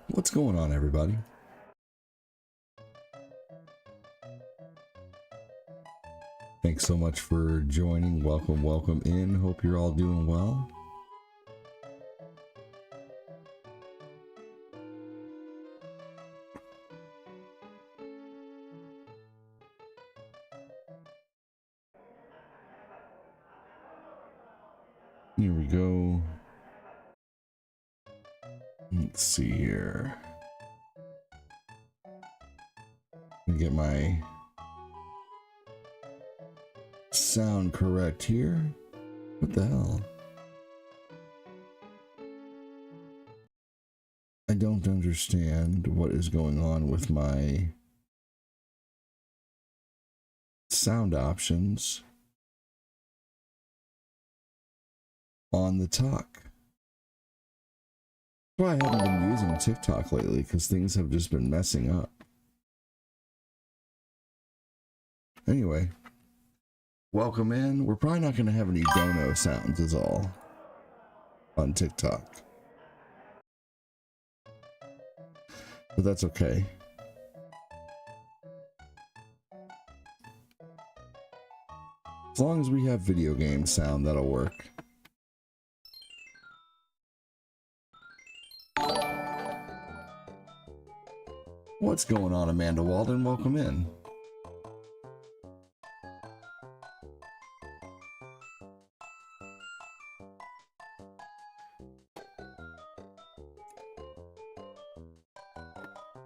What's going on, everybody? Thanks so much for joining. Welcome in. Hope you're all doing well. Here we go. Let's see here. Let me get my sound correct here. What the hell? I don't understand what is going on with my sound options on the talk. That's why I haven't been using TikTok lately, because things have just been messing up. Anyway, welcome in. We're probably not going to have any dono sounds is all on TikTok, but that's okay. As long as we have video game sound, that'll work. What's going on, Amanda Walden? Welcome in.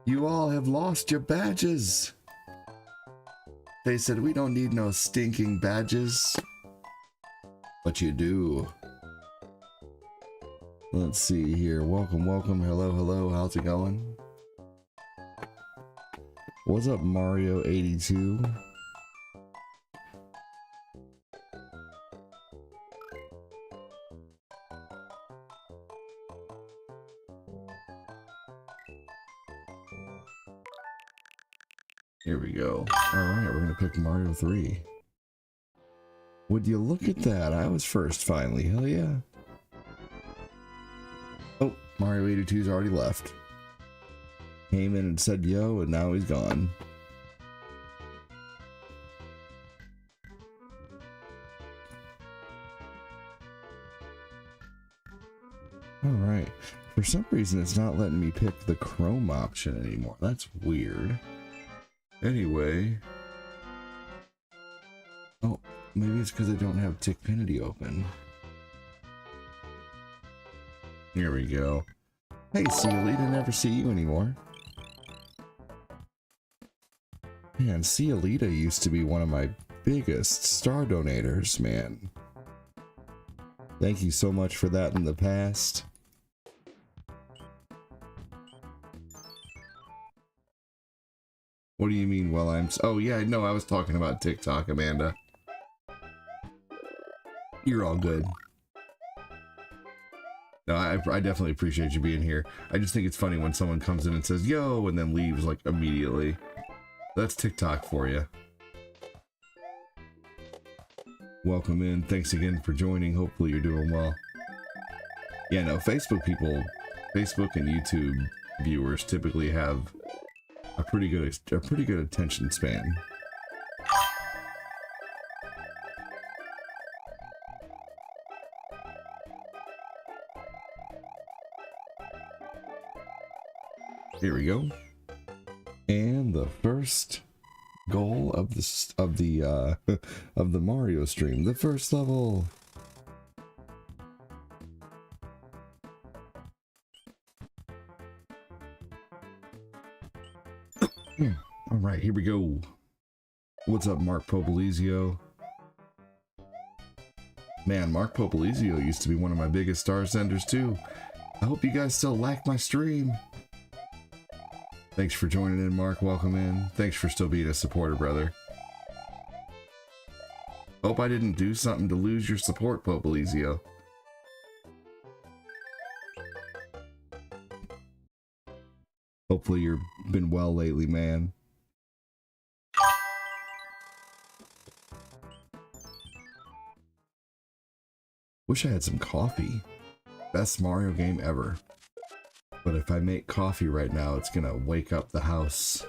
You all have lost your badges. They said we don't need no stinking badges. But you do. Let's see here. Welcome. Hello. How's it going? What's up, Mario 82? Here we go. Alright, we're gonna pick Mario 3. Would you look at that? I was first finally. Hell yeah. Oh, Mario 82's already left. Came in and said yo, and now he's gone. Alright. For some reason, it's not letting me pick the Chrome option anymore. That's weird. Anyway. Oh, maybe it's because I don't have Tickfinity open. Here we go. Hey, Cialita, never see you anymore. Man, Cialita used to be one of my biggest star donators, man. Thank you so much for that in the past. What do you mean, well, oh, yeah, no, I was talking about TikTok, Amanda. You're all good. No, I definitely appreciate you being here. I just think it's funny when someone comes in and says, yo, and then leaves, like, immediately. That's TikTok for you. Welcome in. Thanks again for joining. Hopefully you're doing well. Yeah, no, Facebook and YouTube viewers typically have a pretty good attention span. Here we go. And the first goal of the Mario stream, the first level. All right, here we go. What's up, Mark Popolizio? Man, Mark Popolizio used to be one of my biggest star senders too. I hope you guys still like my stream. Thanks for joining in, Mark. Welcome in. Thanks for still being a supporter, brother. Hope I didn't do something to lose your support, Popolizio. Hopefully you've been well lately, man. Wish I had some coffee. Best Mario game ever. But if I make coffee right now, it's gonna wake up the house.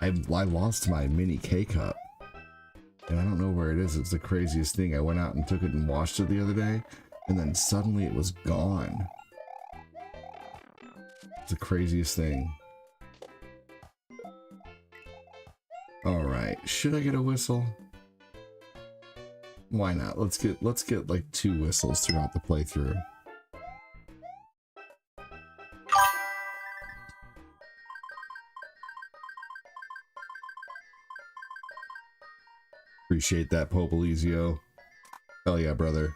I lost my mini K-cup. And I don't know where it is. It's the craziest thing. I went out and took it and washed it the other day, and then suddenly it was gone. It's the craziest thing. Alright, should I get a whistle? Why not? Let's get like 2 whistles throughout the playthrough. Appreciate that, Popelizio. Hell yeah, brother.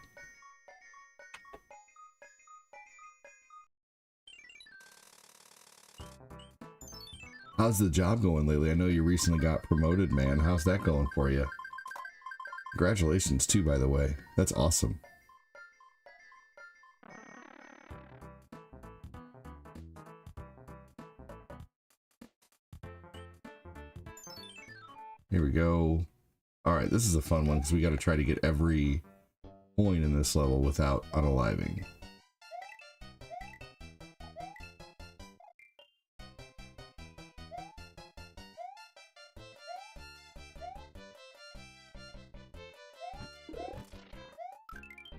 How's the job going lately? I know you recently got promoted, man. How's that going for you? Congratulations, too, by the way. That's awesome. Here we go. Alright, this is a fun one because we got to try to get every point in this level without unaliving.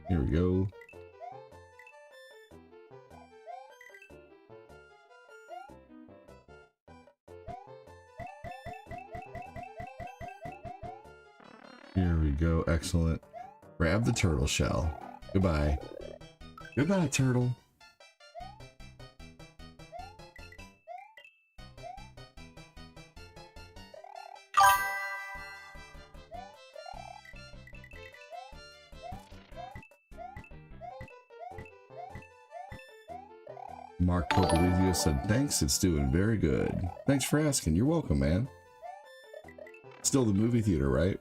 Here we go. Here we go. Excellent. Grab the turtle shell. Goodbye. Goodbye, turtle. Mark Popelizio said, thanks, it's doing very good. Thanks for asking. You're welcome, man. Still the movie theater, right?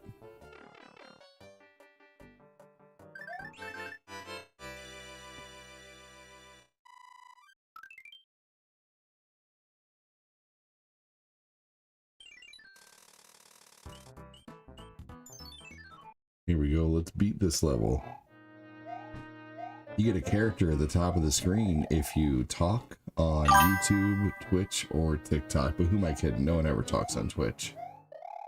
Here we go. Let's beat this level. You get a character at the top of the screen if you talk on YouTube, Twitch, or TikTok. But who am I kidding? No one ever talks on Twitch.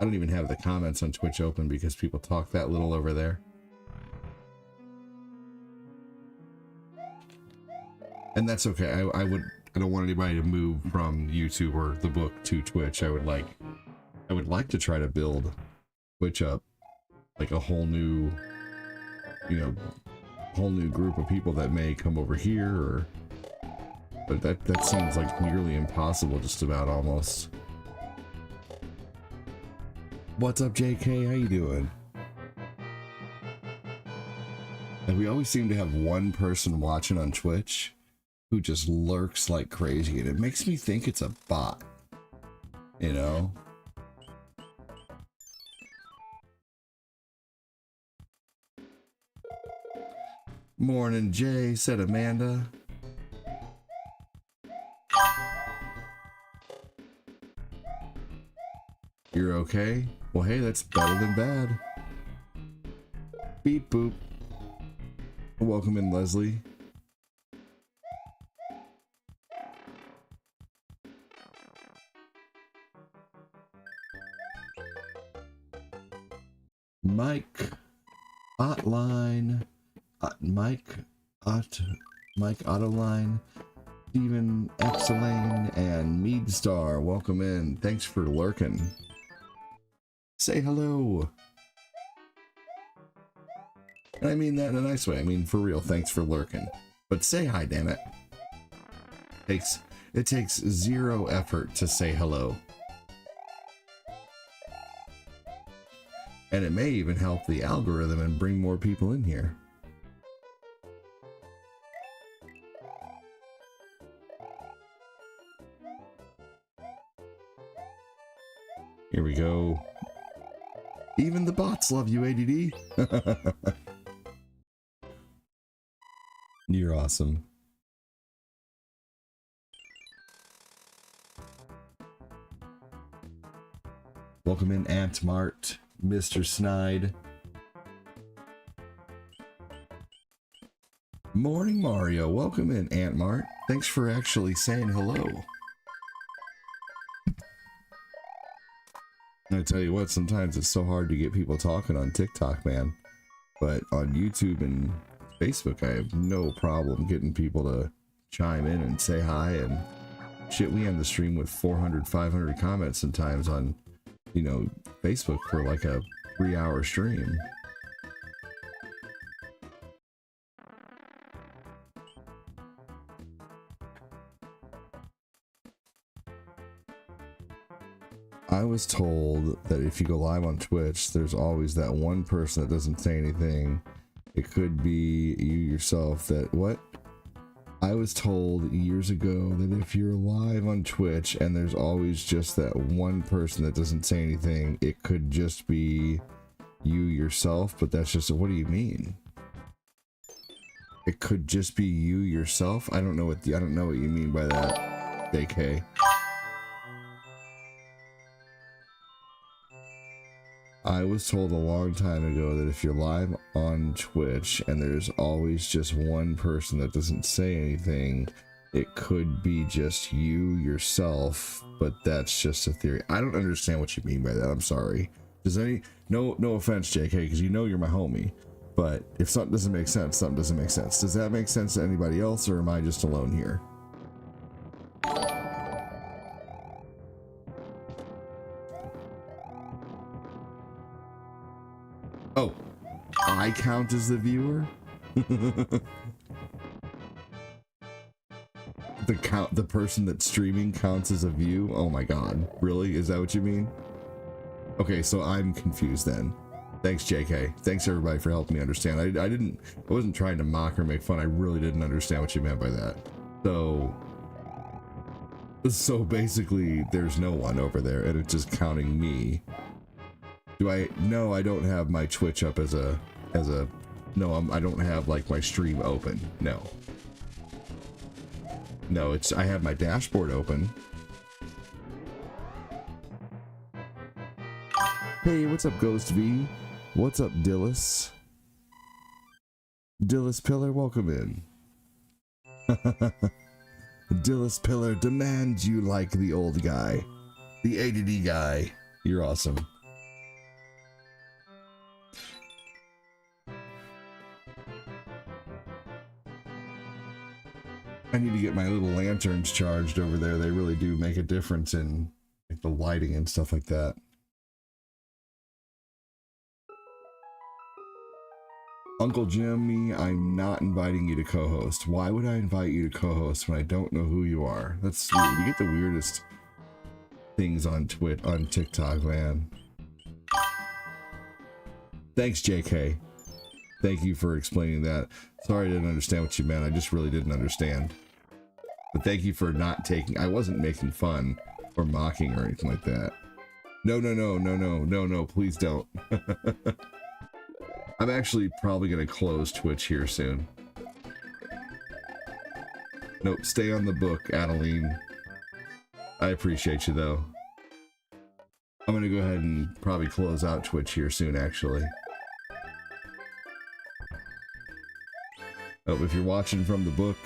I don't even have the comments on Twitch open because people talk that little over there. And that's okay. I don't want anybody to move from YouTube or the book to Twitch. I would like to try to build Twitch up like a whole new, whole new group of people that may come over here, or but that seems like nearly impossible, just about, almost. What's up, JK? How you doing? And we always seem to have one person watching on Twitch who just lurks like crazy, and it makes me think it's a bot, you know? Morning, Jay, said Amanda. You're okay? Well, hey, that's better than bad. Beep boop. Welcome in, Leslie. Mike Hotline. Mike Autoline, Steven Exelane, and Meadstar. Welcome in. Thanks for lurking. Say hello. And I mean that in a nice way. I mean, for real, thanks for lurking. But say hi, damn it. It takes zero effort to say hello. And it may even help the algorithm and bring more people in here. Here we go. Even the bots love you, ADD. You're awesome. Welcome in, Aunt Mart, Mr. Snide. Morning, Mario. Welcome in, Aunt Mart. Thanks for actually saying hello. I tell you what, sometimes it's so hard to get people talking on TikTok, man. But on YouTube and Facebook, I have no problem getting people to chime in and say hi. And shit, we end the stream with 400, 500 comments sometimes on, you know, Facebook for like a 3-hour stream. I was told that if you go live on Twitch, there's always that one person that doesn't say anything. It could be you yourself that, what? I was told years ago that if you're live on Twitch and there's always just that one person that doesn't say anything, it could just be you yourself, but that's just, what do you mean? It could just be you yourself? I don't know what you mean by that, JK. I was told a long time ago that if you're live on Twitch and there's always just one person that doesn't say anything, it could be just you yourself, but that's just a theory. I don't understand what you mean by that. I'm sorry. Does no offense, JK, because you know you're my homie, but if something doesn't make sense, something doesn't make sense. Does that make sense to anybody else, or am I just alone here? Oh, I count as the viewer? The person that's streaming counts as a view? Oh my god. Really? Is that what you mean? Okay, so I'm confused then. Thanks, JK. Thanks everybody for helping me understand. I wasn't trying to mock or make fun. I really didn't understand what you meant by that. So basically there's no one over there and it's just counting me. No, I don't have my Twitch up as a no, I don't have like my stream open. No, I have my dashboard open. Hey, what's up, Ghost V? What's up, Dillis? Dillis Pillar, welcome in. Dillis Pillar demands you like the old guy, the ADD guy. You're awesome. I need to get my little lanterns charged over there. They really do make a difference in like, the lighting and stuff like that. Uncle Jimmy, I'm not inviting you to co-host. Why would I invite you to co-host when I don't know who you are? That's weird. You get the weirdest things on TikTok, man. Thanks, JK. Thank you for explaining that. Sorry I didn't understand what you meant. I just really didn't understand. But thank you for not taking... I wasn't making fun or mocking or anything like that. No, please don't. I'm actually probably going to close Twitch here soon. Nope, stay on the book, Adeline. I appreciate you, though. I'm going to go ahead and probably close out Twitch here soon, actually. Oh, if you're watching from the book,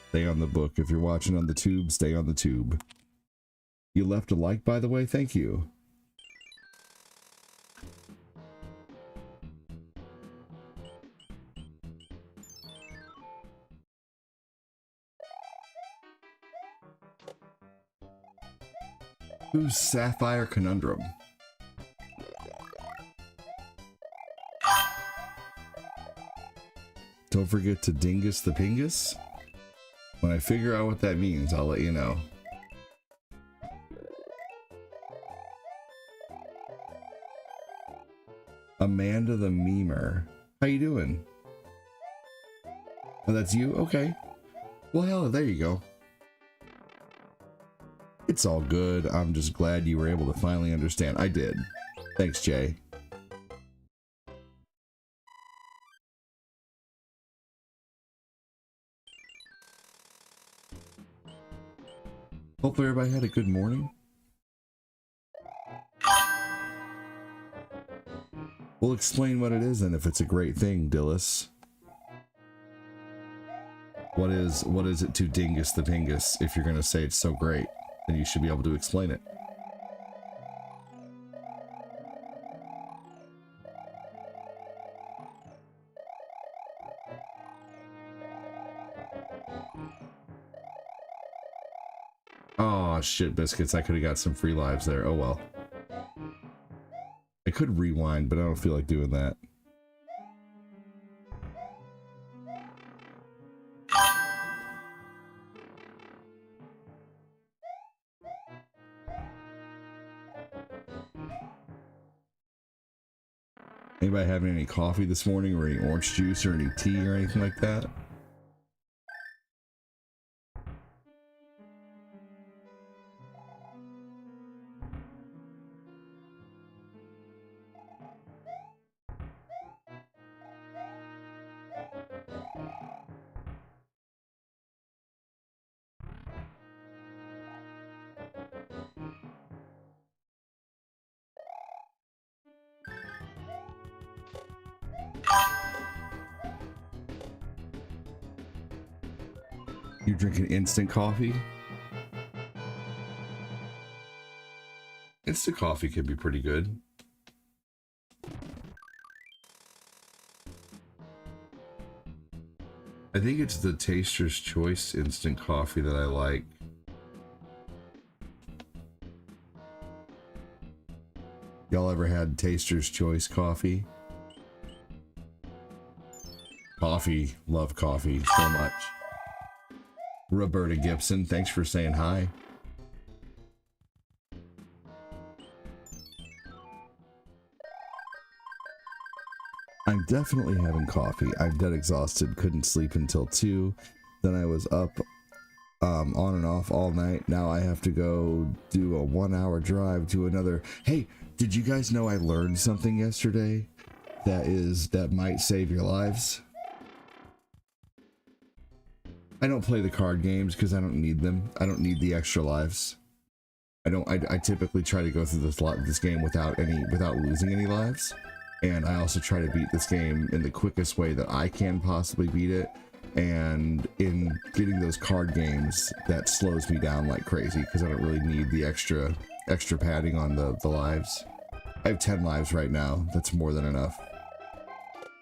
stay on the book. If you're watching on the tube, stay on the tube. You left a like, by the way? Thank you. Who's Sapphire Conundrum? Don't forget to dingus the pingus. When I figure out what that means, I'll let you know. Amanda the Memer. How you doing? Oh, that's you? Okay. Well, hell, there you go. It's all good. I'm just glad you were able to finally understand. I did. Thanks, Jay. Hopefully everybody had a good morning. We'll explain what it is and if it's a great thing, Dillis. what is it to Dingus the Dingus? If you're gonna say it's so great, then you should be able to explain it. Oh shit, biscuits! I could have got some free lives there. Oh well. I could rewind, but I don't feel like doing that. Anybody having any coffee this morning, or any orange juice, or any tea, or anything like that? You're drinking instant coffee? Instant coffee could be pretty good. I think it's the Taster's Choice instant coffee that I like. Y'all ever had Taster's Choice coffee? Coffee, love coffee so much. Roberta Gibson, thanks for saying hi. I'm definitely having coffee. I'm dead exhausted, couldn't sleep until 2. Then I was up on and off all night. Now I have to go do a 1-hour drive to another. Hey, did you guys know I learned something yesterday that might save your lives? I don't play the card games because I don't need them. I don't need the extra lives. I typically try to go through this game without losing any lives. And I also try to beat this game in the quickest way that I can possibly beat it. And in getting those card games, that slows me down like crazy because I don't really need the extra padding on the lives. I have 10 lives right now. That's more than enough.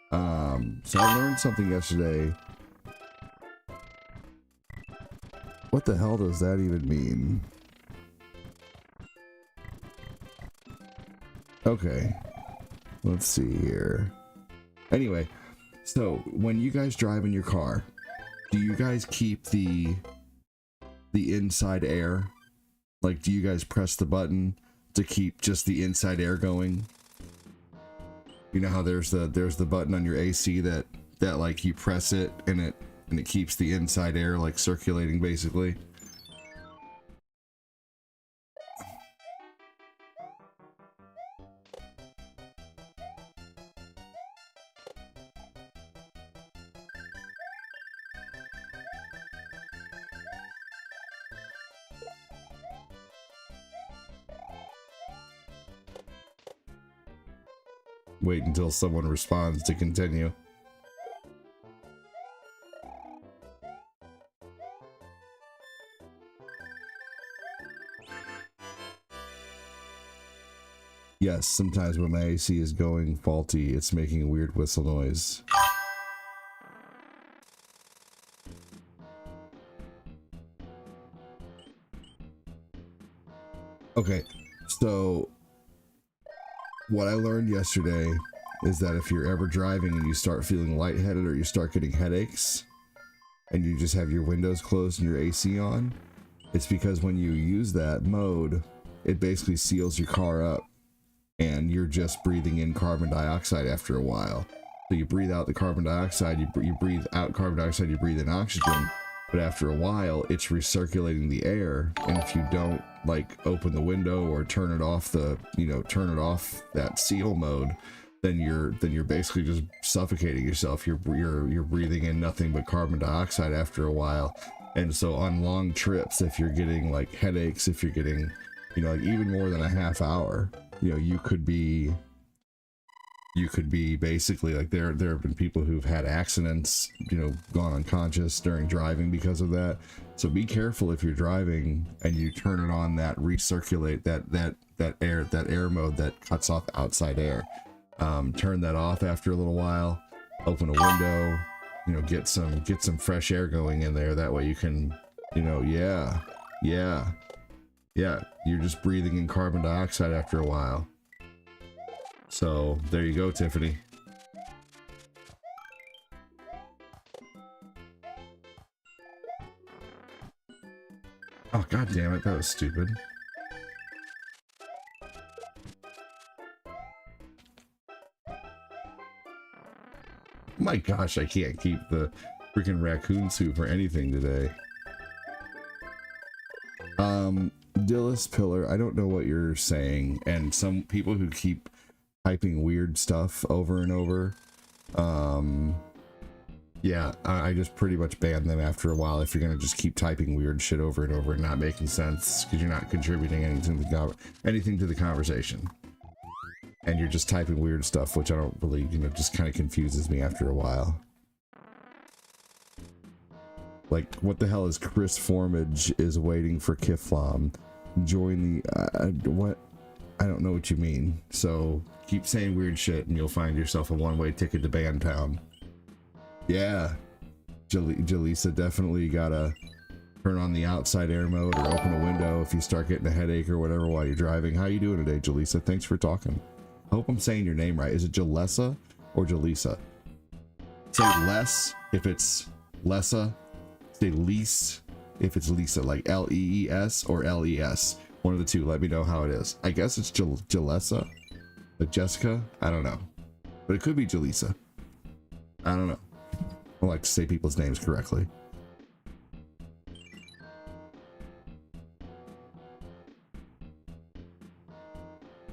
So I learned something yesterday. What the hell does that even mean? Okay. Let's see here. Anyway, so when you guys drive in your car, do you guys keep the inside air? Like, do you guys press the button to keep just the inside air going? You know how there's the button on your AC that like you press it and it keeps the inside air like circulating basically. Wait until someone responds to continue. Yes, sometimes when my AC is going faulty, it's making a weird whistle noise. Okay, so what I learned yesterday is that if you're ever driving and you start feeling lightheaded or you start getting headaches and you just have your windows closed and your AC on, it's because when you use that mode, it basically seals your car up and you're just breathing in carbon dioxide after a while. So you breathe out the carbon dioxide, you breathe out carbon dioxide, you breathe in oxygen, but after a while it's recirculating the air, and if you don't like open the window or turn it off that seal mode, then you're basically just suffocating yourself. You're breathing in nothing but carbon dioxide after a while. And so on long trips, if you're getting like headaches, if you're getting like even more than a half hour, you could be you could be basically like there have been people who've had accidents, you know, gone unconscious during driving because of that. So be careful if you're driving and you turn it on, that recirculate, that air mode that cuts off outside air. Turn that off after a little while, open a window, you know, get some fresh air going in there. That way you can, you know, yeah, you're just breathing in carbon dioxide after a while. So there you go, Tiffany. Oh, god damn it, that was stupid. My gosh, I can't keep the freaking raccoon suit for anything today. Dillis Pillar, I don't know what you're saying, and some people who keep typing weird stuff over and over, yeah, I just pretty much ban them after a while if you're gonna just keep typing weird shit over and over and not making sense, because you're not contributing anything to the conversation. And you're just typing weird stuff, which I don't really, you know, just kind of confuses me after a while. Like, what the hell is Chris Formage is waiting for Kiflam? Join the, what? I don't know what you mean. So, keep saying weird shit and you'll find yourself a one-way ticket to Bantown. Yeah. Jaleesa, definitely gotta turn on the outside air mode or open a window if you start getting a headache or whatever while you're driving. How you doing today, Jaleesa? Thanks for talking. I hope I'm saying your name right. Is it Jalessa or Jaleesa? Say less if it's Lessa. Say lease if it's Lisa, like L-E-E-S or L-E-S. One of the two. Let me know how it is. I guess it's Jalessa. Like Jessica? I don't know. But it could be Jaleesa. I don't know. I like to say people's names correctly.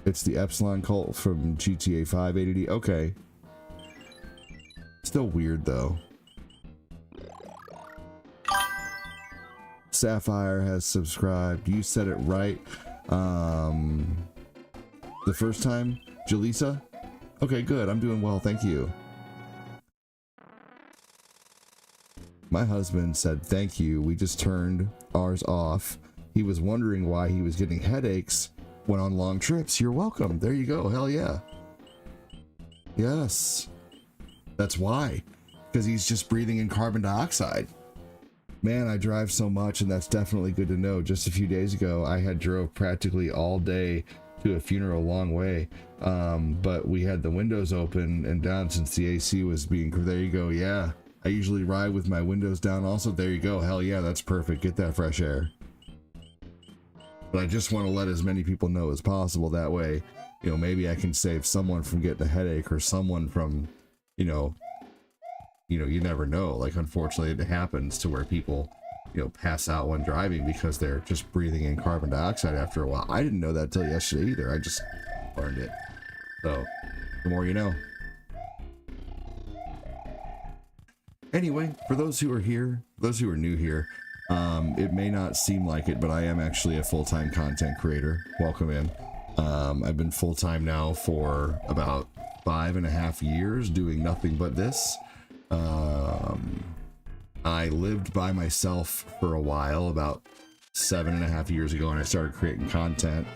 It's the Epsilon cult from GTA 5 ADD. Okay. Still weird though. Sapphire has subscribed. You said it right. The first time, Jaleesa? Okay, good. I'm doing well. Thank you. My husband said thank you. We just turned ours off. He was wondering why he was getting headaches when on long trips. You're welcome. There you go. Hell yeah. Yes. That's why. Because he's just breathing in carbon dioxide. Man, I drive so much, and that's definitely good to know. Just a few days ago, I had drove practically all day to a funeral a long way. But we had the windows open and down since the AC was being... There you go. Yeah. I usually ride with my windows down also. There you go. Hell yeah, that's perfect. Get that fresh air. But I just want to let as many people know as possible. That way, you know, maybe I can save someone from getting a headache or someone from, you know, you never know. Like, unfortunately, it happens to where people, you know, pass out when driving because they're just breathing in carbon dioxide after a while. I didn't know that till yesterday either. I just learned it. So, the more you know. Anyway, for those who are here, those who are new here, it may not seem like it, but I am actually a full-time content creator. Welcome in. I've been full-time now for about 5.5 years doing nothing but this. I lived by myself for a while, about 7.5 years ago, and I started creating content,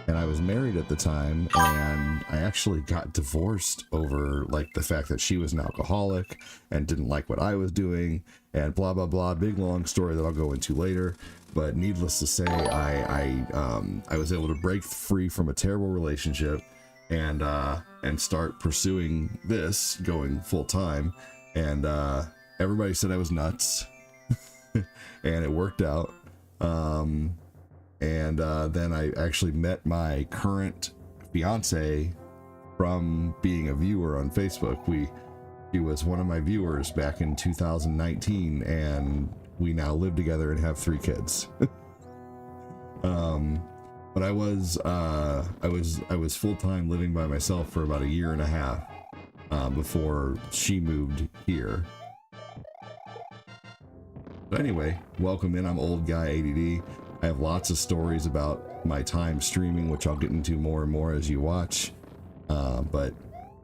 and I was married at the time, and I actually got divorced over like the fact that she was an alcoholic and didn't like what I was doing and blah blah blah. Big long story that I'll go into later, but needless to say, I was able to break free from a terrible relationship and start pursuing this, going full time. And everybody said I was nuts, and it worked out. Then I actually met my current fiance from being a viewer on Facebook. She was one of my viewers back in 2019, and we now live together and have 3 kids. But I was full-time living by myself for about 1.5 years before she moved here. But anyway, welcome in. I'm Old Guy ADD. I have lots of stories about my time streaming, which I'll get into more and more as you watch. But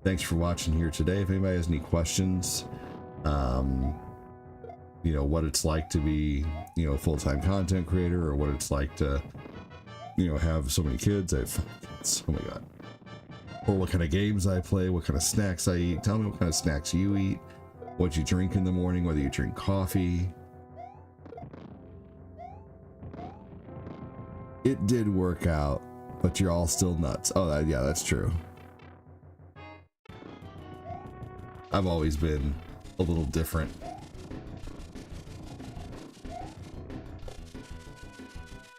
thanks for watching here today. If anybody has any questions, you know, what it's like to be, you know, a full-time content creator, or what it's like to, you know, have so many kids. I have 5 kids. Oh my God. Or what kind of games I play, what kind of snacks I eat. Tell me what kind of snacks you eat, what you drink in the morning, whether you drink coffee. It did work out, but you're all still nuts. Oh, yeah, that's true. I've always been a little different.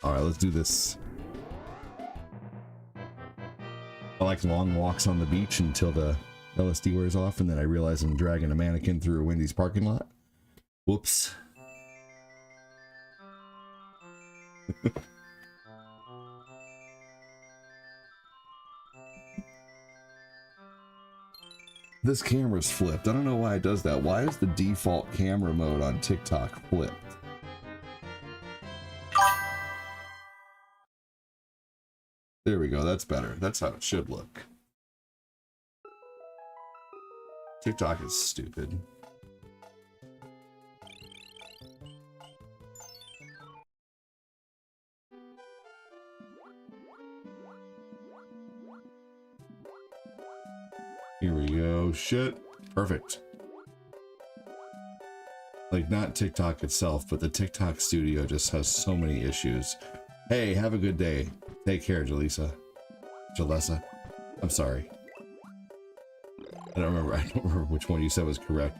All right, let's do this. I like long walks on the beach until the LSD wears off, and then I realize I'm dragging a mannequin through a Wendy's parking lot. Whoops. This camera's flipped. I don't know why it does that. Why is the default camera mode on TikTok flipped? There we go. That's better. That's how it should look. TikTok is stupid. Here we go. Shit. Perfect. Like, not TikTok itself, but the TikTok studio just has so many issues. Hey, have a good day. Take care, Jalisa. Jalessa. I'm sorry. I don't remember which one you said was correct.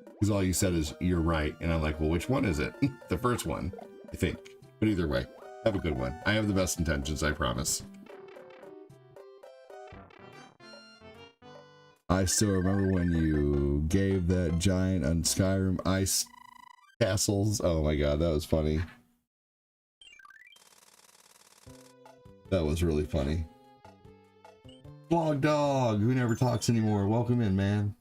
Because all you said is, you're right. And I'm like, well, which one is it? The first one, I think. But either way, have a good one. I have the best intentions, I promise. I still remember when you gave that giant on Skyrim ice castles. Oh my God, that was funny. That was really funny. Blog Dog, who never talks anymore. Welcome in, man.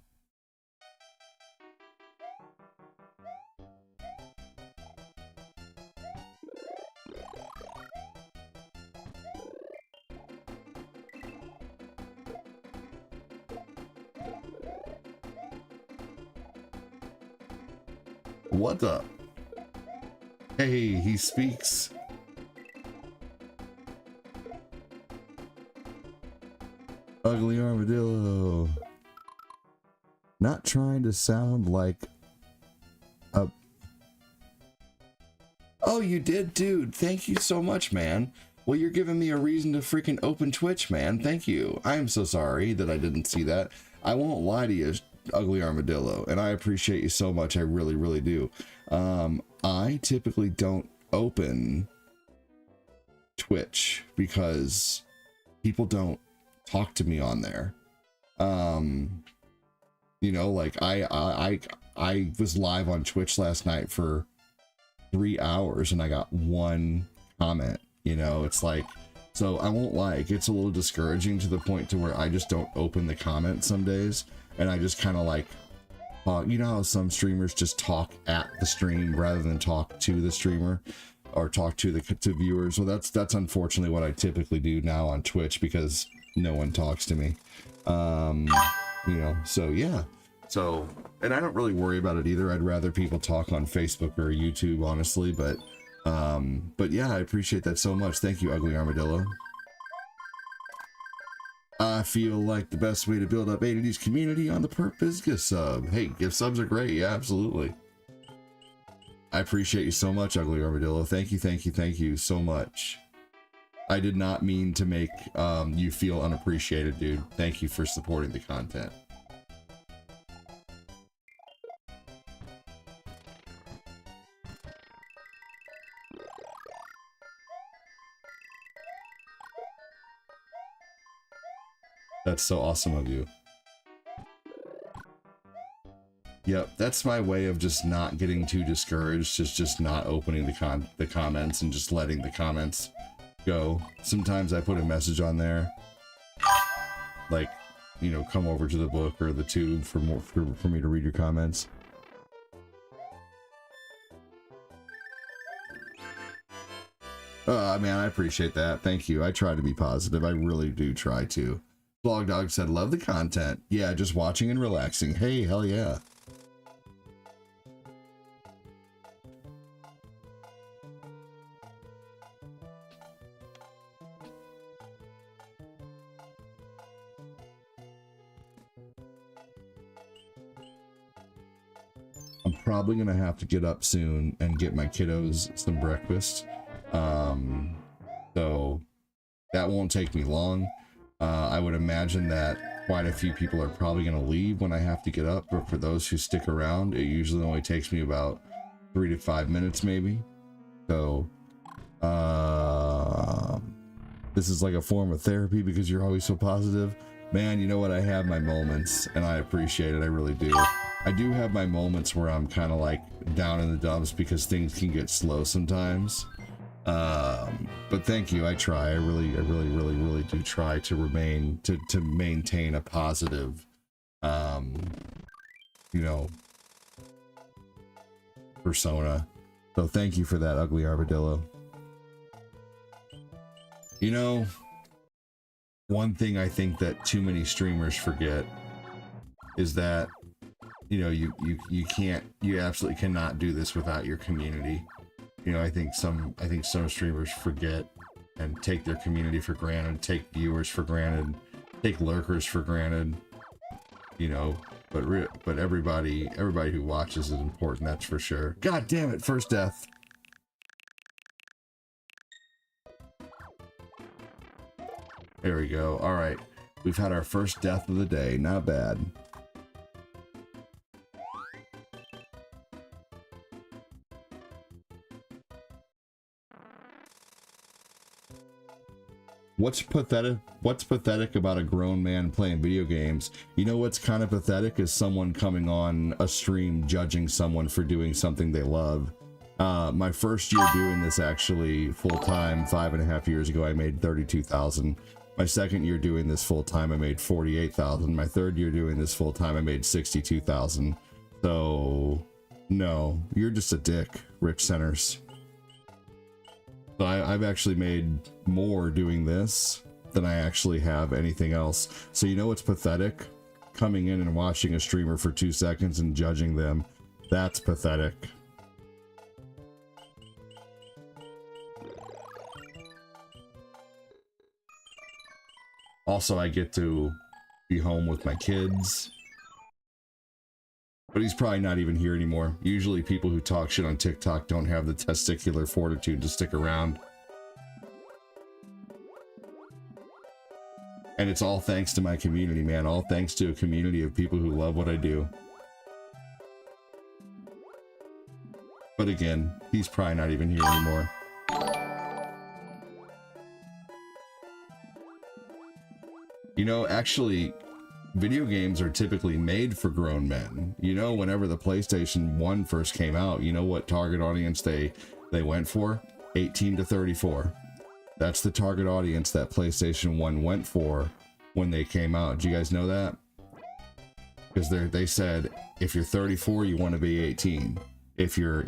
What the? Hey, he speaks. Ugly armadillo. Not trying to sound like a... Oh, you did, dude. Thank you so much, man. Well, you're giving me a reason to freaking open Twitch, man. Thank you. I'm so sorry that I didn't see that. I won't lie to you, Ugly Armadillo, and I appreciate you so much. I really, really do. I typically don't open Twitch because people don't talk to me on there. You know, like I was live on Twitch last night for 3 hours and I got 1 comment. You know, it's like, so I won't lie, it gets a little discouraging to the point to where I just don't open the comments some days, and I just kind of like, you know how some streamers just talk at the stream rather than talk to the streamer or talk to the viewers. Well, that's unfortunately what I typically do now on Twitch because no one talks to me. You know, so yeah. So, and I don't really worry about it either. I'd rather people talk on Facebook or YouTube, honestly, but yeah, I appreciate that so much. Thank you, Ugly Armadillo. I feel like the best way to build up ADD's community on the perp is gift sub. Hey, gift subs are great. Yeah, absolutely. I appreciate you so much, Ugly Armadillo. Thank you, thank you, thank you so much. I did not mean to make you feel unappreciated, dude. Thank you for supporting the content. That's so awesome of you. Yep, that's my way of just not getting too discouraged, just not opening the comments and just letting the comments go. Sometimes I put a message on there, like, you know, come over to the book or the tube for me to read your comments. Man, I appreciate that. Thank you. I try to be positive. I really do try to. Blog Dog said, love the content. Yeah, just watching and relaxing. Hey, hell yeah. I'm probably gonna have to get up soon and get my kiddos some breakfast. So that won't take me long. I would imagine that quite a few people are probably gonna leave when I have to get up, but for those who stick around, it usually only takes me about 3 to 5 minutes maybe. So this is like a form of therapy because you're always so positive. Man, you know what? I have my moments and I appreciate it. I really do. I do have my moments where I'm kind of like down in the dumps because things can get slow sometimes. But thank you. I try. I really do try to maintain a positive, you know, persona. So thank you for that, Ugly Armadillo. You know, one thing I think that too many streamers forget is that, you know, you absolutely cannot do this without your community. You know, I think some streamers forget and take their community for granted, take viewers for granted, take lurkers for granted. You know, but everybody who watches is important, that's for sure. God damn it, first death. There we go. All right, we've had our first death of the day. Not bad. What's pathetic about a grown man playing video games? You know what's kind of pathetic is someone coming on a stream judging someone for doing something they love. My first year doing this actually full-time, 5.5 years ago, I made 32,000. My second year doing this full-time, I made 48,000. My third year doing this full-time, I made 62,000. So, no, you're just a dick, Rich Centers. So I've actually made more doing this than I actually have anything else. So you know what's pathetic? Coming in and watching a streamer for 2 seconds and judging them. That's pathetic. Also, I get to be home with my kids. But he's probably not even here anymore. Usually people who talk shit on TikTok don't have the testicular fortitude to stick around. And it's all thanks to my community, man. All thanks to a community of people who love what I do. But again, he's probably not even here anymore. You know, actually, video games are typically made for grown men. You know, whenever the PlayStation 1 first came out, you know what target audience they went for? 18 to 34. That's the target audience that PlayStation 1 went for when they came out. Do you guys know that? Because they said if you're 34, you want to be 18. If you're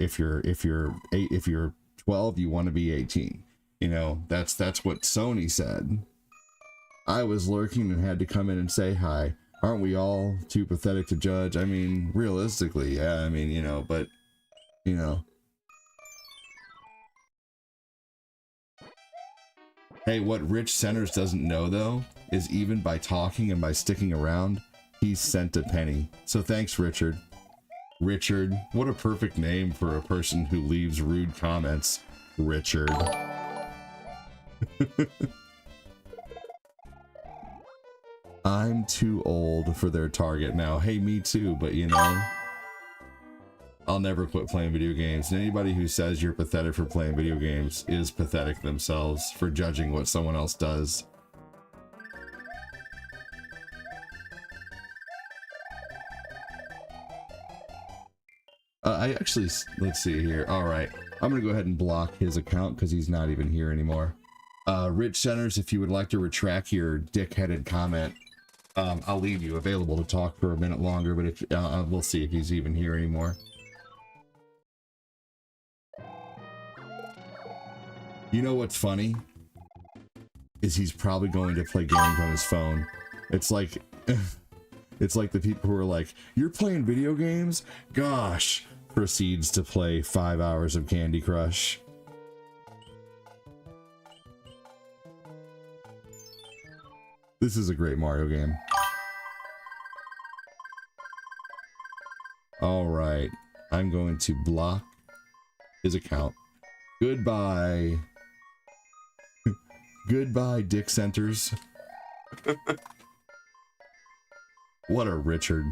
12, you want to be 18. You know, that's what Sony said. I was lurking and had to come in and say hi. Aren't we all too pathetic to judge? I mean, realistically, yeah, I mean, you know, but, you know. Hey, what Rich Centers doesn't know, though, is even by talking and by sticking around, he's sent a penny. So thanks, Richard. Richard, what a perfect name for a person who leaves rude comments. Richard. I'm too old for their target now. Hey, me too, but you know, I'll never quit playing video games. And anybody who says you're pathetic for playing video games is pathetic themselves for judging what someone else does. I actually, let's see here. All right, I'm gonna go ahead and block his account because he's not even here anymore. Rich Centers, if you would like to retract your dick-headed comment, I'll leave you available to talk for a minute longer, but if we'll see if he's even here anymore. You know what's funny? Is he's probably going to play games on his phone. It's like it's like the people who are like, you're playing video games? Gosh, proceeds to play 5 hours of Candy Crush. This is a great Mario game. All right, I'm going to block his account. Goodbye. Goodbye, Dick Centers. What a Richard.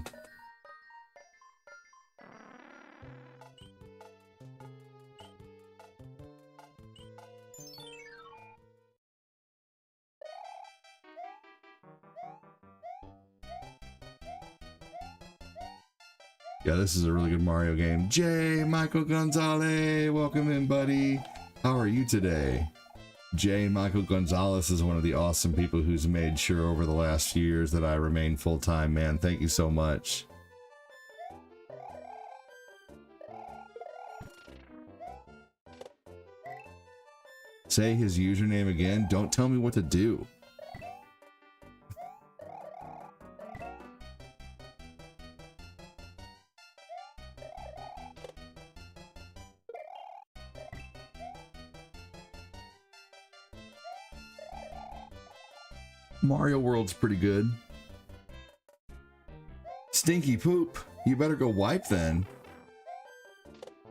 Yeah, this is a really good Mario game. Jay Michael Gonzalez, welcome in, buddy. How are you today? Jay Michael Gonzalez is one of the awesome people who's made sure over the last few years that I remain full-time, man. Thank you so much. Say his username again. Don't tell me what to do. Mario World's pretty good. Stinky poop. You better go wipe then.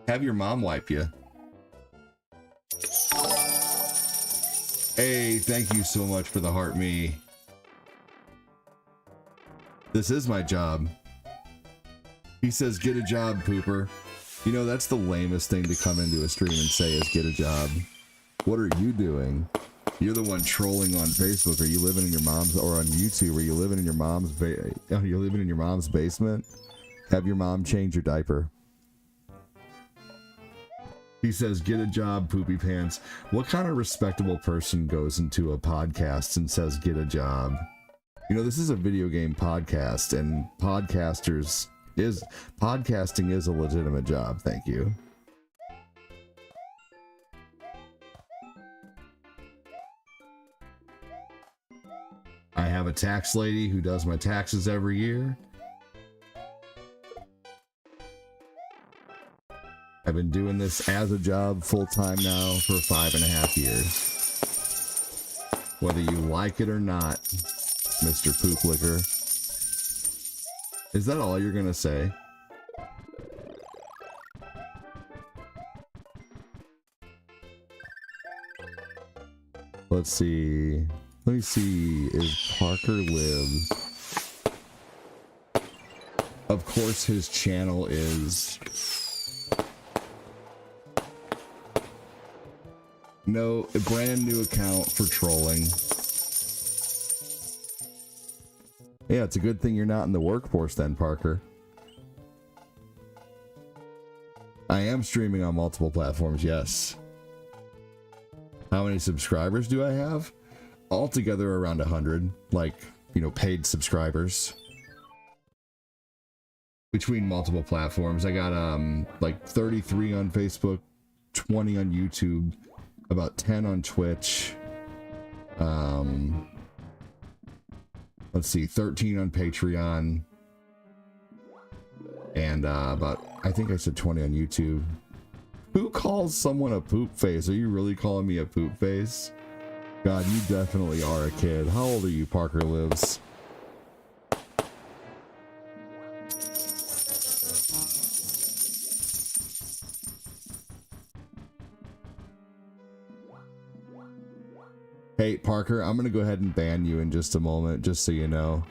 Have your mom wipe you. Hey, thank you so much for the heart me. This is my job. He says, get a job, pooper. You know, that's the lamest thing to come into a stream and say is get a job. What are you doing? You're the one trolling on Facebook. Are you living in your mom's, or on YouTube? Are you living in your mom's basement? Have your mom change your diaper. He says, get a job, poopy pants. What kind of respectable person goes into a podcast and says, get a job? You know, this is a video game podcast, and podcasting is a legitimate job. Thank you. I have a tax lady who does my taxes every year. I've been doing this as a job full-time now for 5.5 years. Whether you like it or not, Mr. Poop Licker. Is that all you're gonna say? Let's see. Let me see. Is Parker lives? Of course his channel is... No, a brand new account for trolling. Yeah, it's a good thing you're not in the workforce then, Parker. I am streaming on multiple platforms, yes. How many subscribers do I have? Altogether around 100, like, you know, paid subscribers. Between multiple platforms. I got, like 33 on Facebook, 20 on YouTube, about 10 on Twitch. Let's see, 13 on Patreon. And, about, I think I said 20 on YouTube. Who calls someone a poop face? Are you really calling me a poop face? God, you definitely are a kid. How old are you, Parker Lives? Hey, Parker, I'm gonna go ahead and ban you in just a moment, just so you know.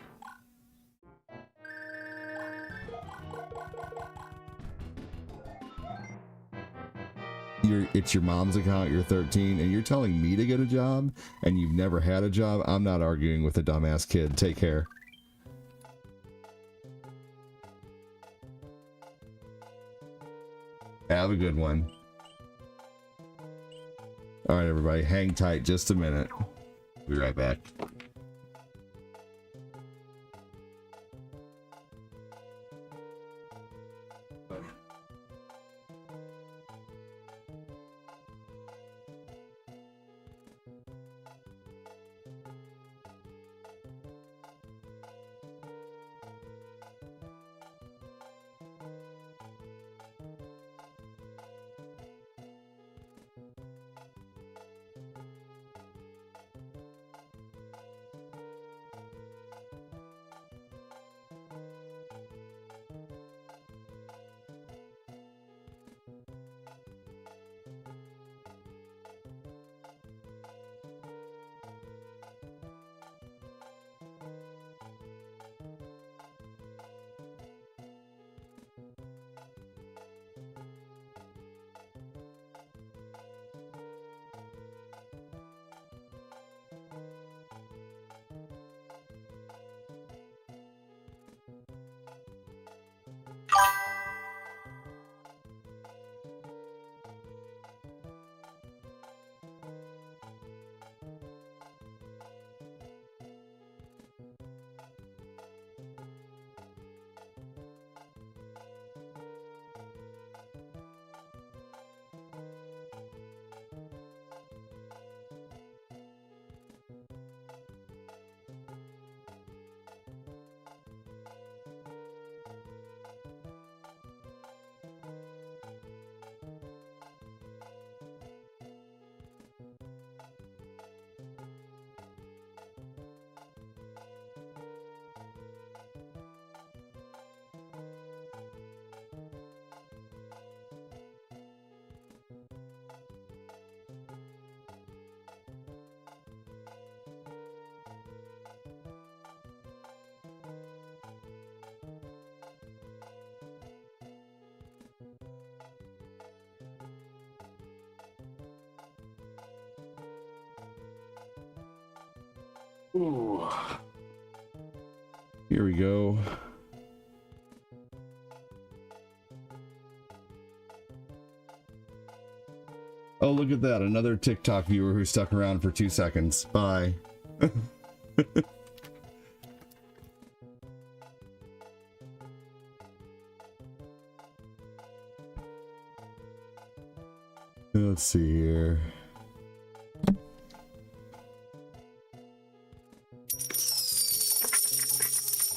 It's your mom's account, you're 13, and you're telling me to get a job, and you've never had a job? I'm not arguing with a dumbass kid. Take care. Have a good one. Alright, everybody, hang tight just a minute. Be right back. Ooh. Here we go. Oh, look at that. Another TikTok viewer who stuck around for 2 seconds. Bye. Let's see here.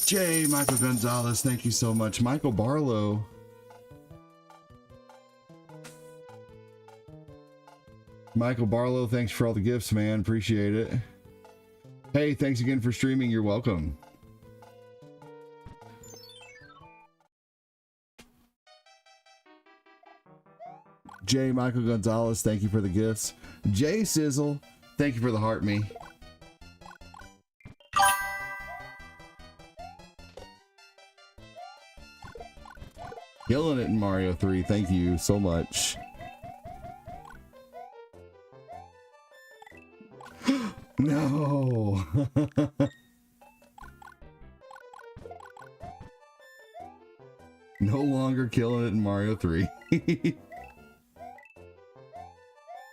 Jay, Michael Gonzalez, thank you so much. Michael Barlow. Michael Barlow, thanks for all the gifts, man. Appreciate it. Hey, thanks again for streaming. You're welcome. Jay, Michael Gonzalez, thank you for the gifts. Jay Sizzle, thank you for the heart me. Killing it in Mario 3. Thank you so much. No. No longer killing it in Mario 3.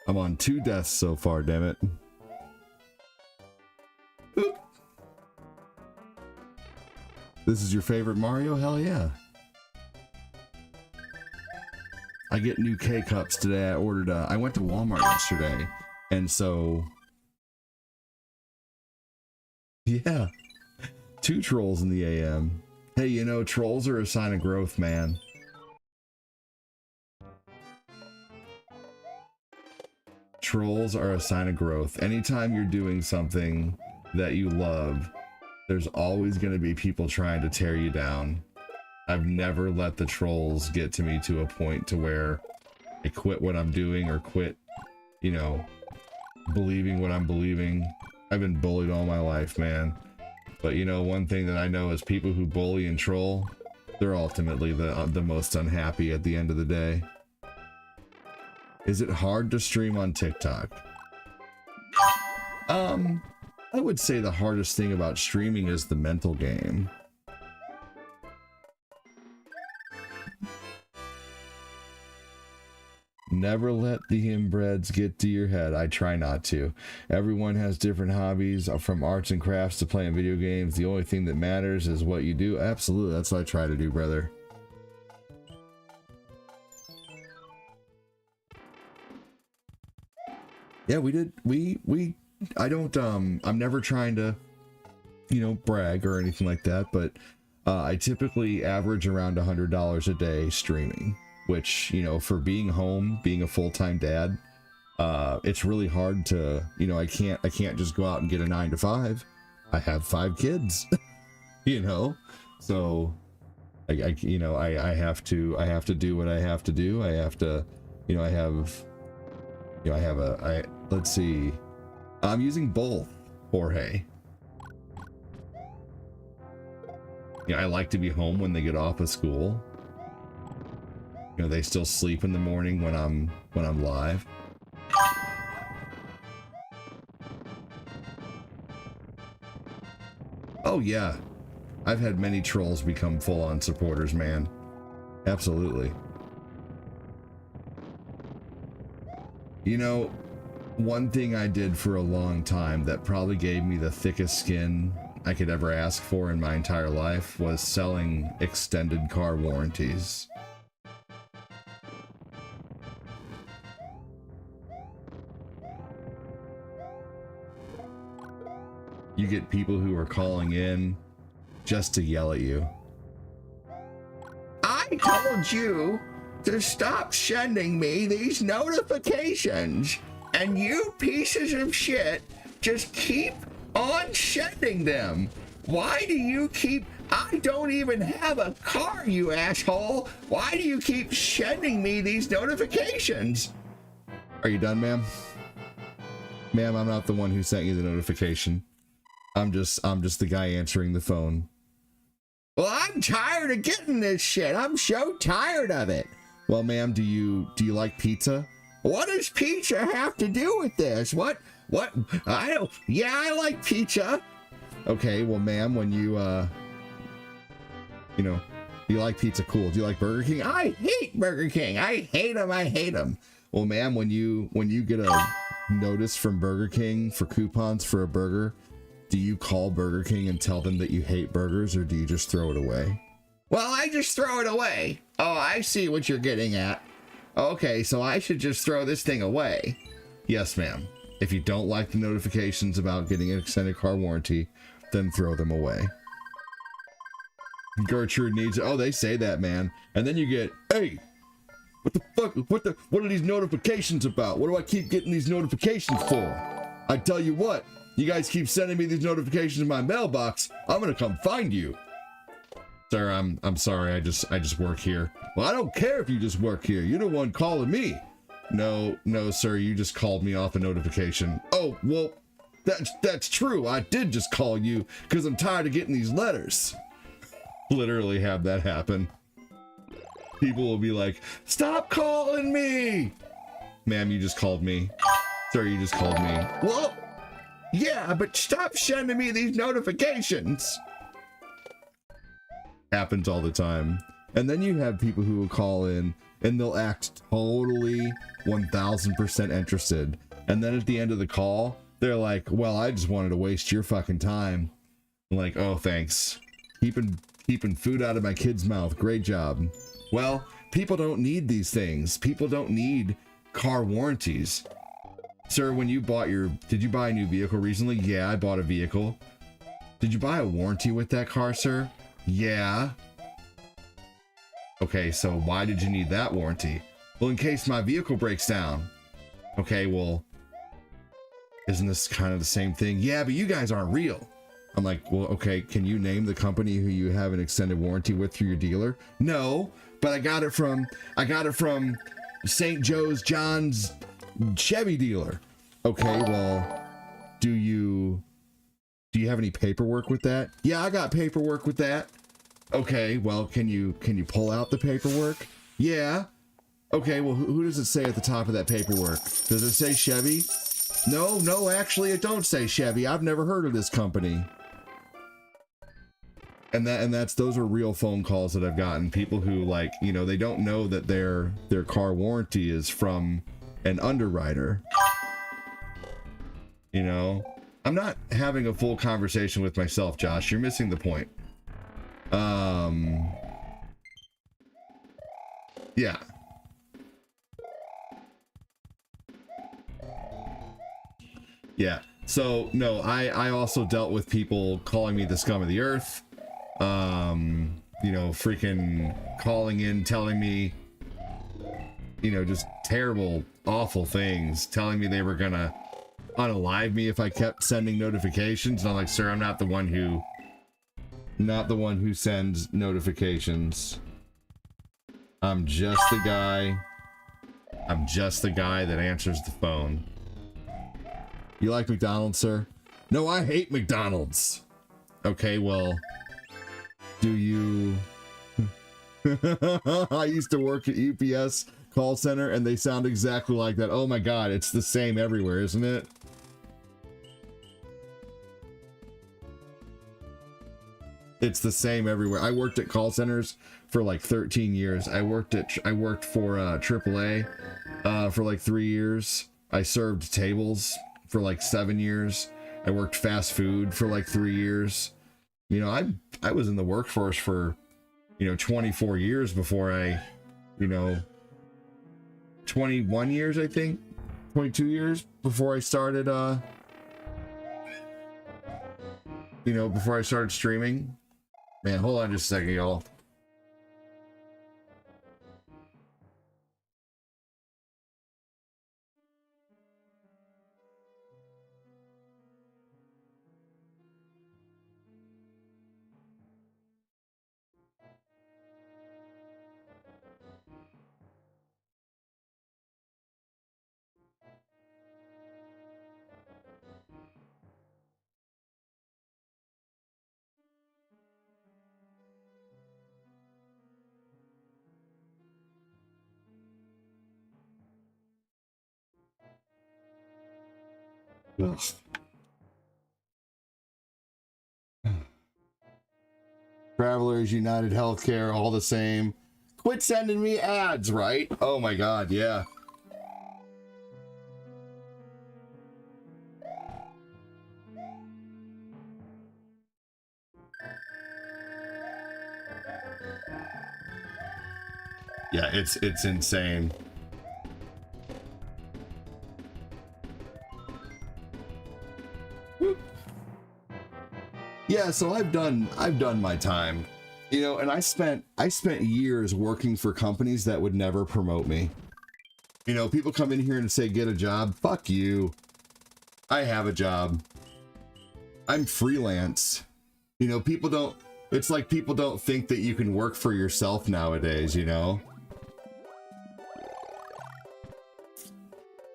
I'm on 2 deaths so far, damn it. This is your favorite Mario? Hell yeah. I get new K-Cups today. I ordered, I went to Walmart yesterday, and so, yeah, 2 trolls in the AM. Hey, you know, trolls are a sign of growth, man. Trolls are a sign of growth. Anytime you're doing something that you love, there's always going to be people trying to tear you down. I've never let the trolls get to me to a point to where I quit what I'm doing or quit, you know, believing what I'm believing. I've been bullied all my life, man. But you know, one thing that I know is people who bully and troll, they're ultimately the most unhappy at the end of the day. Is it hard to stream on TikTok? I would say the hardest thing about streaming is the mental game. Never let the inbreds get to your head. I try not to. Everyone has different hobbies, from arts and crafts to playing video games. The only thing that matters is what you do. Absolutely, that's what I try to do, brother. Yeah, I don't, I'm never trying to, you know, brag or anything like that, but I typically average around $100 a day streaming. Which, you know, for being home, being a full-time dad, it's really hard to, you know, I can't just go out and get a 9 to 5. I have 5 kids, you know, so I have to do what I have to do. I have to, you know, let's see, I'm using both, Jorge. You know, I like to be home when they get off of school. You know, they still sleep in the morning when I'm live. Oh yeah, I've had many trolls become full-on supporters, man. Absolutely. You know, one thing I did for a long time that probably gave me the thickest skin I could ever ask for in my entire life was selling extended car warranties. You get people who are calling in just to yell at you. I told you to stop sending me these notifications, and you pieces of shit just keep on sending them. Why do you keep... I don't even have a car, you asshole. Why do you keep sending me these notifications? Are you done, ma'am? Ma'am, I'm not the one who sent you the notification. I'm just the guy answering the phone. Well, I'm tired of getting this shit. I'm so tired of it. Well, ma'am, do you like pizza? What does pizza have to do with this? What? I don't... Yeah, I like pizza. Okay, well, ma'am, when you know, you like pizza, cool. Do you like Burger King? I hate Burger King. I hate them. Well, ma'am, when you get a notice from Burger King for coupons for a burger, do you call Burger King and tell them that you hate burgers, or do you just throw it away? Well, I just throw it away. Oh, I see what you're getting at. Okay, so I should just throw this thing away. Yes, ma'am. If you don't like the notifications about getting an extended car warranty, then throw them away. Gertrude needs... Oh, they say that, man. And then you get, hey, what the fuck? What are these notifications about? What do I keep getting these notifications for? I tell you what, you guys keep sending me these notifications in my mailbox, I'm gonna come find you. Sir, I'm sorry, I just work here. Well, I don't care if you just work here. You're the one calling me. No, sir, you just called me off a notification. Oh, well, that's true. I did just call you because I'm tired of getting these letters. Literally have that happen. People will be like, stop calling me. Ma'am, you just called me. Sir, you just called me. Well, yeah, but stop sending me these notifications. Happens all the time. And then you have people who will call in and they'll act totally 1000% interested. And then at the end of the call, they're like, well, I just wanted to waste your fucking time. I'm like, oh, thanks. Keeping food out of my kid's mouth. Great job. Well, people don't need these things. People don't need car warranties. Sir, when you bought did you buy a new vehicle recently? Yeah, I bought a vehicle. Did you buy a warranty with that car, sir? Yeah. Okay, so why did you need that warranty? Well, in case my vehicle breaks down. Okay, well, isn't this kind of the same thing? Yeah, but you guys aren't real. I'm like, well, okay, can you name the company who you have an extended warranty with through your dealer? No, but I got it from St. John's Chevy dealer. Okay, well, do you have any paperwork with that? Yeah, I got paperwork with that. Okay, well, can you pull out the paperwork? Yeah. Okay, well, who does it say at the top of that paperwork? Does it say Chevy? No, actually, it don't say Chevy. I've never heard of this company. And those are real phone calls that I've gotten. People who, like, you know, they don't know that their car warranty is from an underwriter. You know, I'm not having a full conversation with myself, Josh. You're missing the point. Yeah. Yeah. So, no, I also dealt with people calling me the scum of the earth. You know, freaking calling in, telling me, you know, just terrible, awful things, telling me they were gonna unalive me if I kept sending notifications. And I'm like, sir, I'm not the one who sends notifications. I'm just the guy that answers the phone. You like McDonald's, sir? No, I hate McDonald's. Okay, well, do you... I used to work at UPS call center and they sound exactly like that. Oh my God, it's the same everywhere, isn't it? It's the same everywhere. I worked at call centers for like 13 years. I worked for AAA for like 3 years. I served tables for like 7 years. I worked fast food for like 3 years. You know, I was in the workforce for, 24 years before I, 21 years, I think, 22 years before I started, before I started streaming. Man, hold on just a second, y'all. Ugh. Travelers, United Healthcare, all the same. Quit sending me ads, right? Oh my God, yeah. Yeah, it's insane. Yeah, so I've done my time. And I spent years working for companies that would never promote me. People come in here and say get a job. Fuck you. I have a job. I'm freelance. People don't it's like people don't think that you can work for yourself nowadays,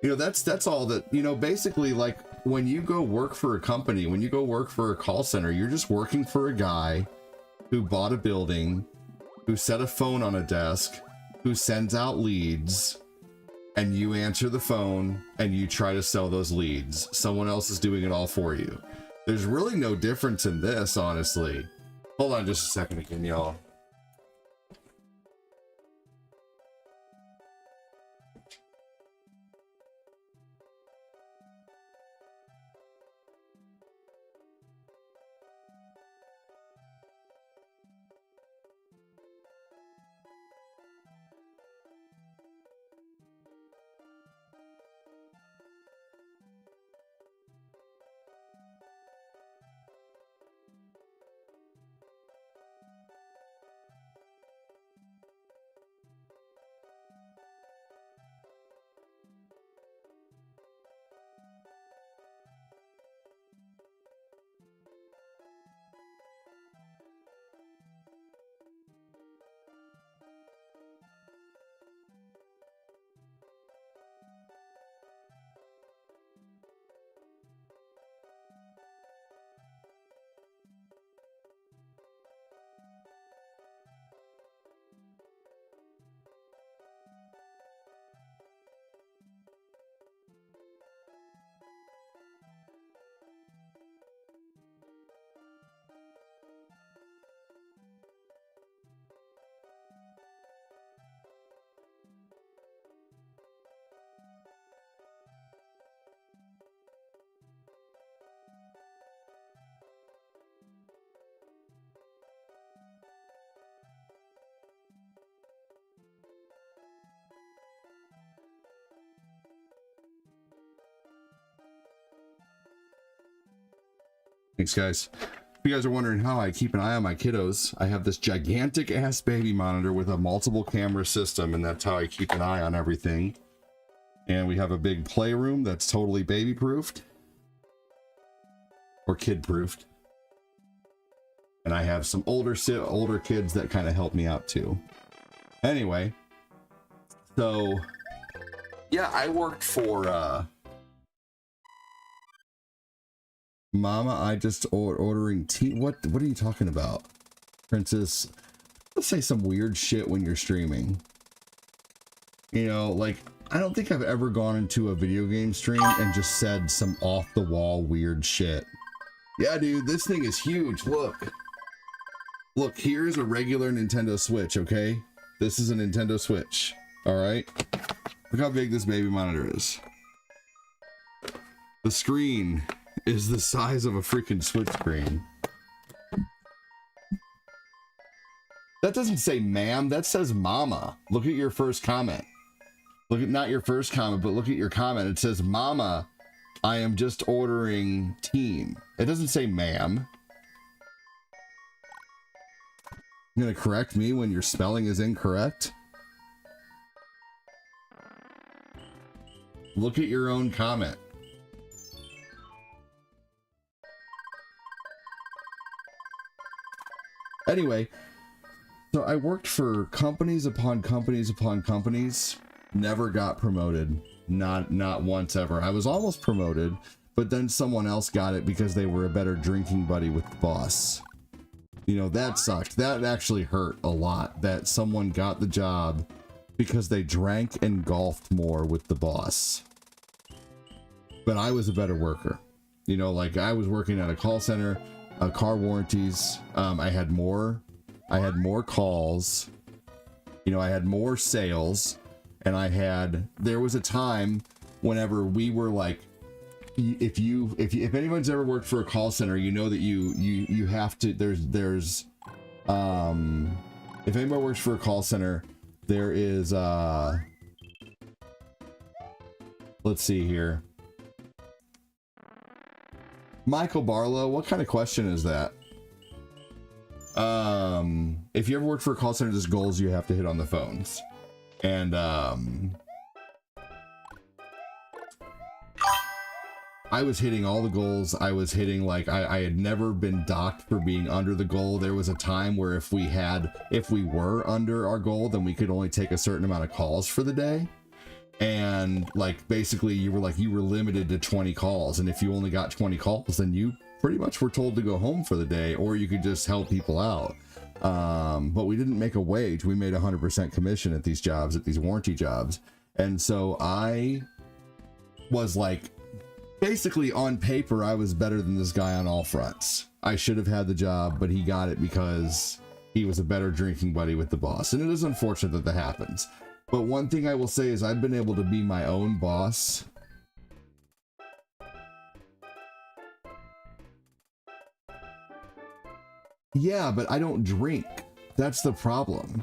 That's all that, basically, like, when you go work for a company, when you go work for a call center, you're just working for a guy who bought a building, who set a phone on a desk, who sends out leads, and you answer the phone and you try to sell those leads. Someone else is doing it all for you. There's really no difference in this, honestly. Hold on just a second again, y'all. Thanks, guys. If you guys are wondering how I keep an eye on my kiddos, I have this gigantic ass baby monitor with a multiple camera system, and that's how I keep an eye on everything. And we have a big playroom that's totally baby proofed or kid proofed. And I have some older kids that kind of help me out too. Anyway, so yeah, I worked for Mama, I just ordering tea. What are you talking about? Princess, let's say some weird shit when you're streaming. Like, I don't think I've ever gone into a video game stream and just said some off the wall weird shit. Yeah, dude, this thing is huge. Look. Look, here's a regular Nintendo Switch, okay? This is a Nintendo Switch, all right? Look how big this baby monitor is. The screen is the size of a freaking Switch screen. That doesn't say ma'am, that says mama. Look at your first comment. Look at, not your first comment, but look at your comment. It says, mama, I am just ordering team. It doesn't say ma'am. You're gonna correct me when your spelling is incorrect? Look at your own comment. Anyway, so I worked for companies upon companies upon companies, never got promoted, not once ever. I was almost promoted, but then someone else got it because they were a better drinking buddy with the boss. You know, that sucked. That actually hurt a lot, that someone got the job because they drank and golfed more with the boss. But I was a better worker. You know, like I was working at a call center, car warranties. I had more calls. You know, I had more sales, and there was a time whenever we were like, if anyone's ever worked for a call center, you know that you have to, if anybody works for a call center, there is let's see here. Michael Barlow, what kind of question is that? If you ever worked for a call center, there's goals you have to hit on the phones. And I was hitting all the goals. I was hitting, like, I had never been docked for being under the goal. There was a time where if we were under our goal, then we could only take a certain amount of calls for the day. And like basically you were limited to 20 calls, and if you only got 20 calls, then you pretty much were told to go home for the day, or you could just help people out. But we didn't make a wage. We made 100% commission at these jobs, at these warranty jobs. And so I was like, basically on paper, I was better than this guy on all fronts. I should have had the job, but he got it because he was a better drinking buddy with the boss. And it is unfortunate that that happens. But one thing I will say is I've been able to be my own boss. Yeah, but I don't drink. That's the problem.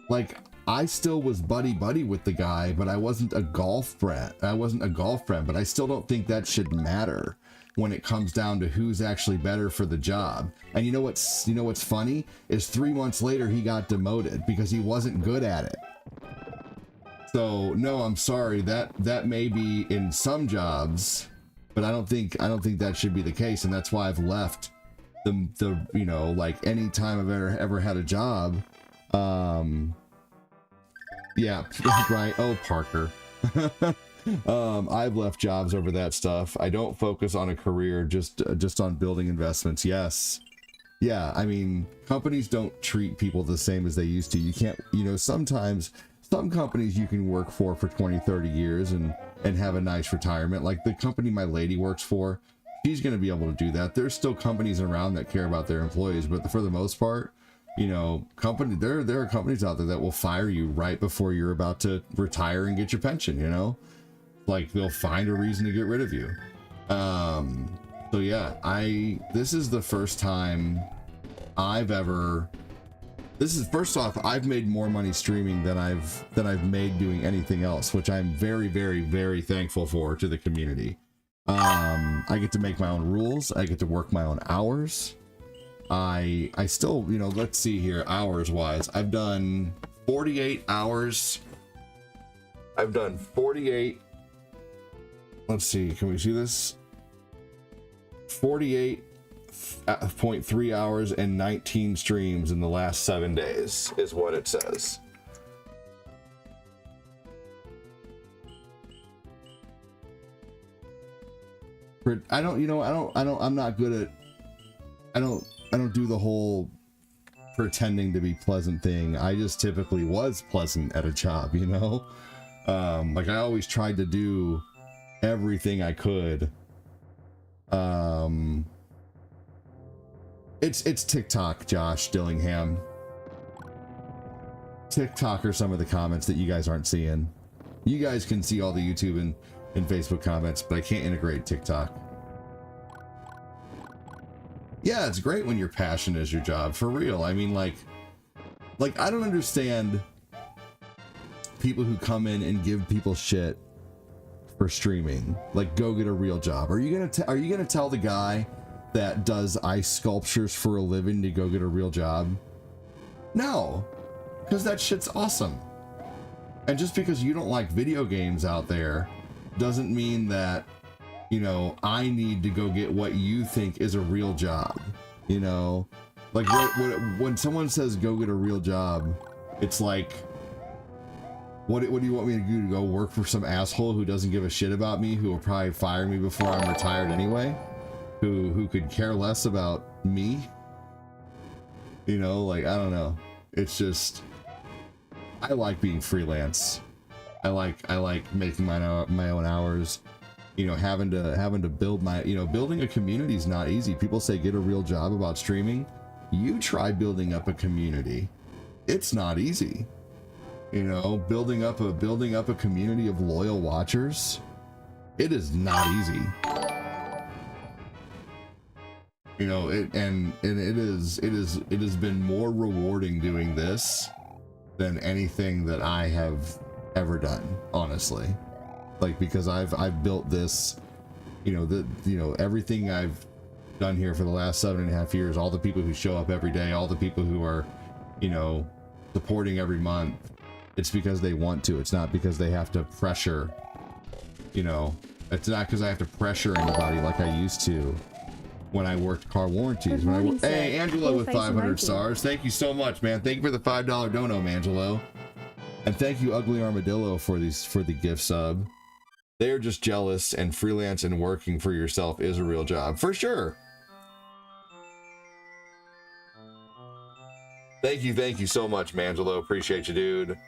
Like, I still was buddy-buddy with the guy, but I wasn't a golf friend. But I still don't think that should matter when it comes down to who's actually better for the job. And you know what's funny? Is 3 months later he got demoted because he wasn't good at it. So no, I'm sorry, that may be in some jobs, but I don't think that should be the case, and that's why I've left the you know, like any time I've ever had a job. Yeah, right. Oh, Parker. I've left jobs over that stuff. I don't focus on a career, just on building investments. Yes. Yeah, I mean, companies don't treat people the same as they used to. You can't, you know, sometimes some companies you can work for 20, 30 years and have a nice retirement. Like the company my lady works for, she's going to be able to do that. There's still companies around that care about their employees, but for the most part, you know, there are companies out there that will fire you right before you're about to retire and get your pension, you know? Like they'll find a reason to get rid of you. So yeah, this is the first time first off, I've made more money streaming than I've made doing anything else, which I'm very, very, very thankful for to the community. I get to make my own rules. I get to work my own hours. I still, you know, let's see here, hours wise, I've done 48 hours. I've done 48. Let's see, can we see this? 48.3 hours and 19 streams in the last 7 days is what it says. I'm not good at, I don't do the whole pretending to be pleasant thing. I just typically was pleasant at a job, you know? Like I always tried to do everything I could. It's TikTok, Josh Dillingham. TikTok are some of the comments that you guys aren't seeing. You guys can see all the YouTube and Facebook comments, but I can't integrate TikTok. Yeah, it's great when your passion is your job, for real. I mean, like I don't understand people who come in and give people shit for streaming. Like, go get a real job. Are you gonna tell the guy that does ice sculptures for a living to go get a real job? No, because that shit's awesome. And just because you don't like video games out there doesn't mean that, you know, I need to go get what you think is a real job. You know, like when someone says go get a real job, it's like, what do you want me to do? To go work for some asshole who doesn't give a shit about me, who will probably fire me before I'm retired anyway, who could care less about me? You know, like, I don't know. It's just, I like being freelance. I like making my own hours. You know, having to build my, you know, building a community is not easy. People say get a real job about streaming. You try building up a community. It's not easy. You know, building up a community of loyal watchers, it is not easy. You know, it has been more rewarding doing this than anything that I have ever done, honestly. Like, because I've built this, you know, everything I've done here for the last 7.5 years, all the people who show up every day, all the people who are, you know, supporting every month, it's because they want to. It's not because they have to pressure, you know, it's not because I have to pressure anybody like I used to when I worked car warranties. Hey, Angelo with 500 stars. Thank you so much, man. Thank you for the $5 dono, Angelo. And thank you, Ugly Armadillo, for the gift sub. They're just jealous, and freelance and working for yourself is a real job. For sure. Thank you so much, Mangelo. Appreciate you, dude.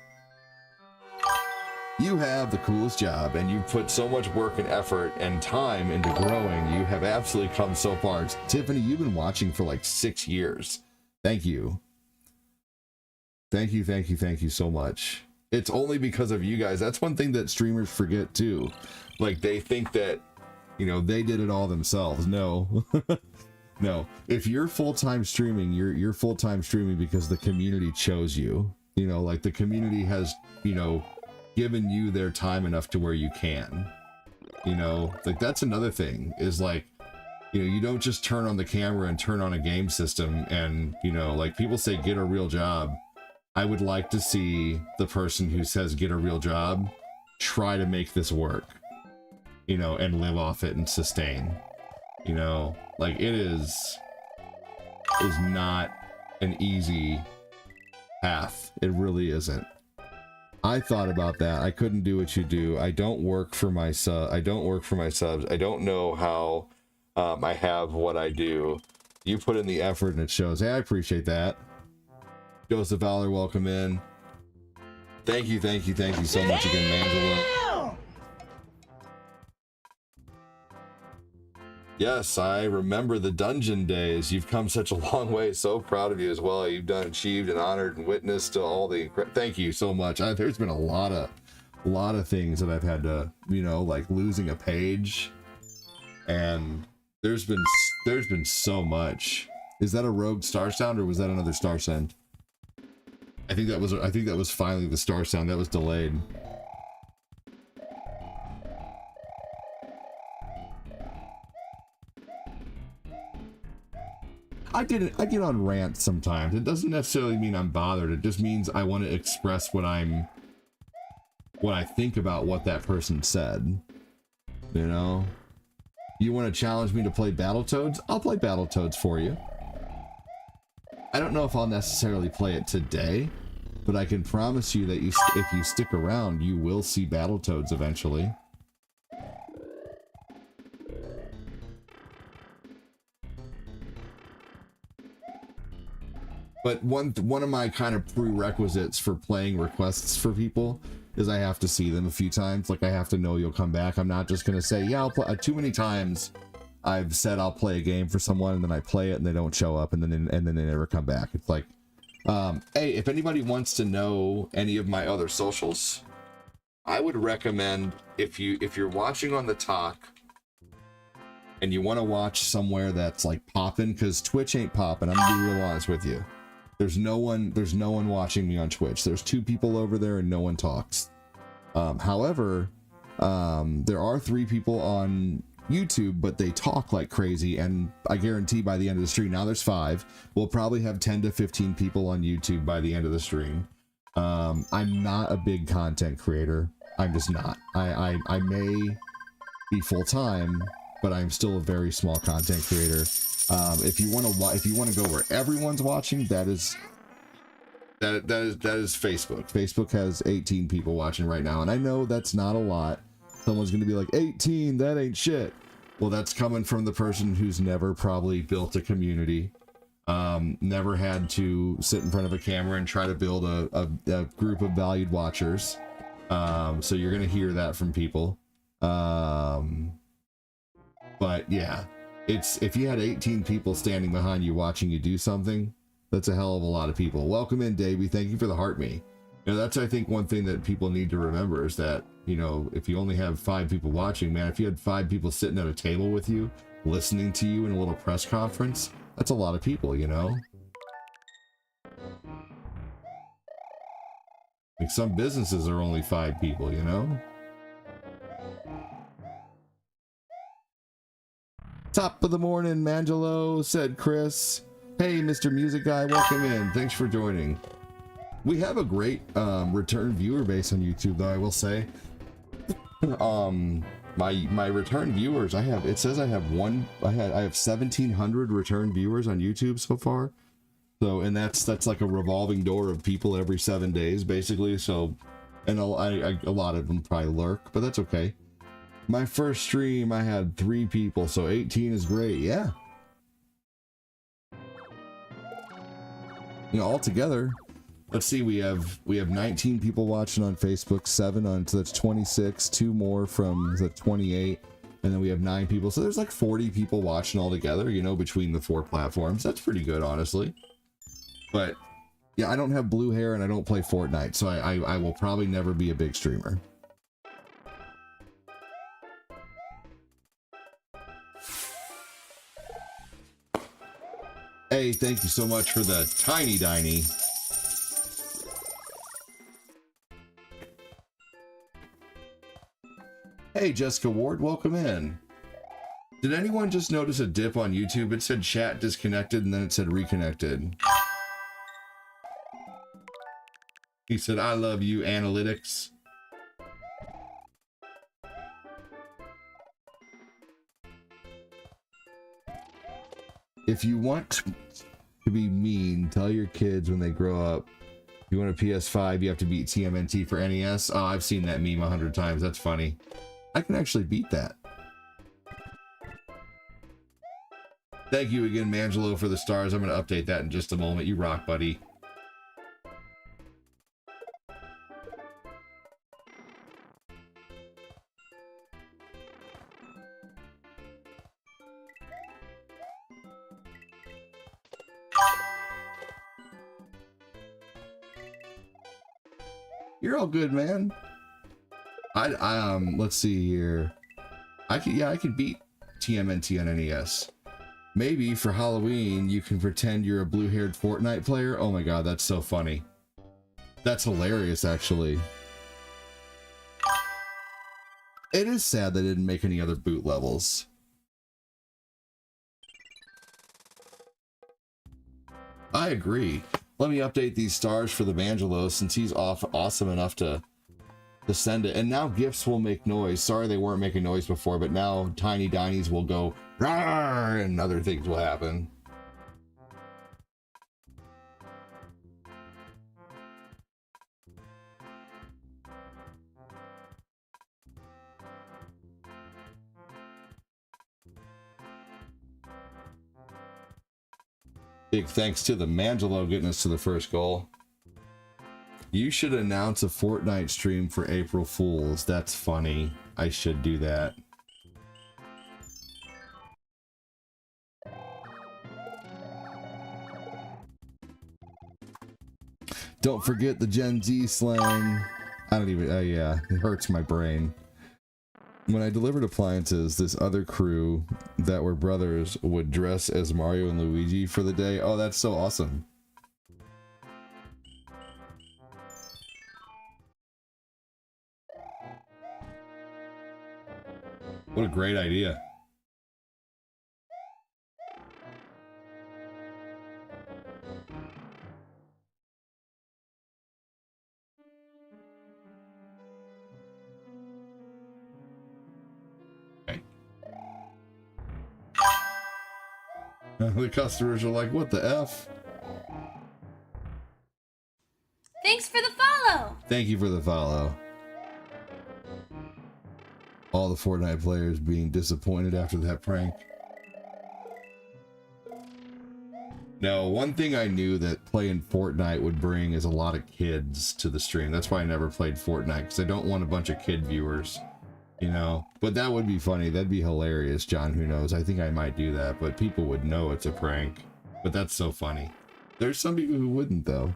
You have the coolest job, and you've put so much work and effort and time into growing. You have absolutely come so far. Tiffany, you've been watching for like 6 years. Thank you. Thank you so much. It's only because of you guys. That's one thing that streamers forget too. Like, they think that, you know, they did it all themselves. No. No. If you're full-time streaming, you're full-time streaming because the community chose you. You know, like, the community has, you know, given you their time enough to where you can. You know, like, that's another thing, is like, you know, you don't just turn on the camera and turn on a game system and, you know, like, people say get a real job. I would like to see the person who says get a real job try to make this work, you know, and live off it and sustain. You know, like, it is not an easy path. It really isn't. I thought about that. I couldn't do what you do. I don't work for my subs. I don't know how I have what I do. You put in the effort and it shows. Hey, I appreciate that. Joseph Valor, welcome in. Thank you so much again, Mangelo. Yes, I remember the dungeon days. You've come such a long way. So proud of you as well. You've achieved and honored and witnessed to all the. Thank you so much. There's been a lot of things that I've had to, you know, like losing a page, and there's been so much. Is that a rogue star sound or was that another star sound? I think that was finally the star sound that was delayed. I get on rants sometimes. It doesn't necessarily mean I'm bothered. It just means I want to express what I think about what that person said. You know? You want to challenge me to play Battletoads? I'll play Battletoads for you. I don't know if I'll necessarily play it today, but I can promise you that if you stick around, you will see Battletoads eventually. But one of my kind of prerequisites for playing requests for people is I have to see them a few times. Like, I have to know you'll come back. I'm not just gonna say, yeah, I'll play. Too many times I've said I'll play a game for someone, and then I play it, and they don't show up, and then they never come back. It's like, hey, if anybody wants to know any of my other socials, I would recommend if you're watching on the talk and you want to watch somewhere that's like popping, because Twitch ain't popping. I'm gonna be real honest with you. There's no one watching me on Twitch. There's 2 people over there and no one talks. However, there are 3 people on YouTube, but they talk like crazy, and I guarantee by the end of the stream, now there's 5, we'll probably have 10 to 15 people on YouTube by the end of the stream. I'm not a big content creator. I'm just not. I may be full-time, but I'm still a very small content creator. If you want to go where everyone's watching, that is Facebook. Facebook has 18 people watching right now, and I know that's not a lot. Someone's gonna be like, 18, that ain't shit. Well, that's coming from the person who's never probably built a community, never had to sit in front of a camera and try to build a group of valued watchers. So you're gonna hear that from people. But yeah, if you had 18 people standing behind you watching you do something, that's a hell of a lot of people. Welcome in, Davey. Thank you for the heart me. You know, that's, I think, one thing that people need to remember is that, you know, if you only have 5 people watching, man, if you had 5 people sitting at a table with you, listening to you in a little press conference, that's a lot of people, you know? Like, some businesses are only 5 people, you know? Top of the morning, Mangelo, said Chris. Hey, Mr. Music Guy, welcome in. Thanks for joining. We have a great return viewer base on YouTube, though, I will say. My return viewers, it says I have 1,700 return viewers on YouTube so far. So, and that's like a revolving door of people every 7 days, basically. So, and a lot of them probably lurk, but that's okay. My first stream, I had 3 people, so 18 is great. Yeah. You know, altogether, let's see, we have 19 people watching on Facebook, 7 on, so that's 26, 2 more from the 28, and then we have 9 people. So there's like 40 people watching altogether, you know, between the 4 platforms. That's pretty good, honestly. But yeah, I don't have blue hair and I don't play Fortnite, so I will probably never be a big streamer. Hey, thank you so much for the tiny diny. Hey, Jessica Ward, welcome in. Did anyone just notice a dip on YouTube? It said chat disconnected and then it said reconnected. He said, I love you, analytics. If you want to be mean, tell your kids when they grow up, you want a PS5, you have to beat TMNT for NES. Oh, I've seen that meme 100 times. That's funny. I can actually beat that. Thank you again, Mangelo, for the stars. I'm going to update that in just a moment. You rock, buddy. You're all good, man. Let's see here. I could beat TMNT on NES. Maybe for Halloween you can pretend you're a blue-haired Fortnite player. Oh my god, that's so funny. That's hilarious, actually. It is sad they didn't make any other boot levels. I agree. Let me update these stars for the Mangelo since he's awesome enough to send it. And now gifts will make noise. Sorry they weren't making noise before, but now tiny dinies will go rawr, and other things will happen. Big thanks to the Mangelo getting us to the first goal. You should announce a Fortnite stream for April Fools. That's funny. I should do that. Don't forget the Gen Z slang. I don't even, yeah, it hurts my brain. When I delivered appliances, this other crew that were brothers would dress as Mario and Luigi for the day. Oh, that's so awesome. What a great idea. The customers are like, what the F? Thanks for the follow! Thank you for the follow. All the Fortnite players being disappointed after that prank. No, one thing I knew that playing Fortnite would bring is a lot of kids to the stream. That's why I never played Fortnite, because I don't want a bunch of kid viewers. You know, but that would be funny. That'd be hilarious, John. Who knows? I think I might do that, but people would know it's a prank. But that's so funny. There's some people who wouldn't, though.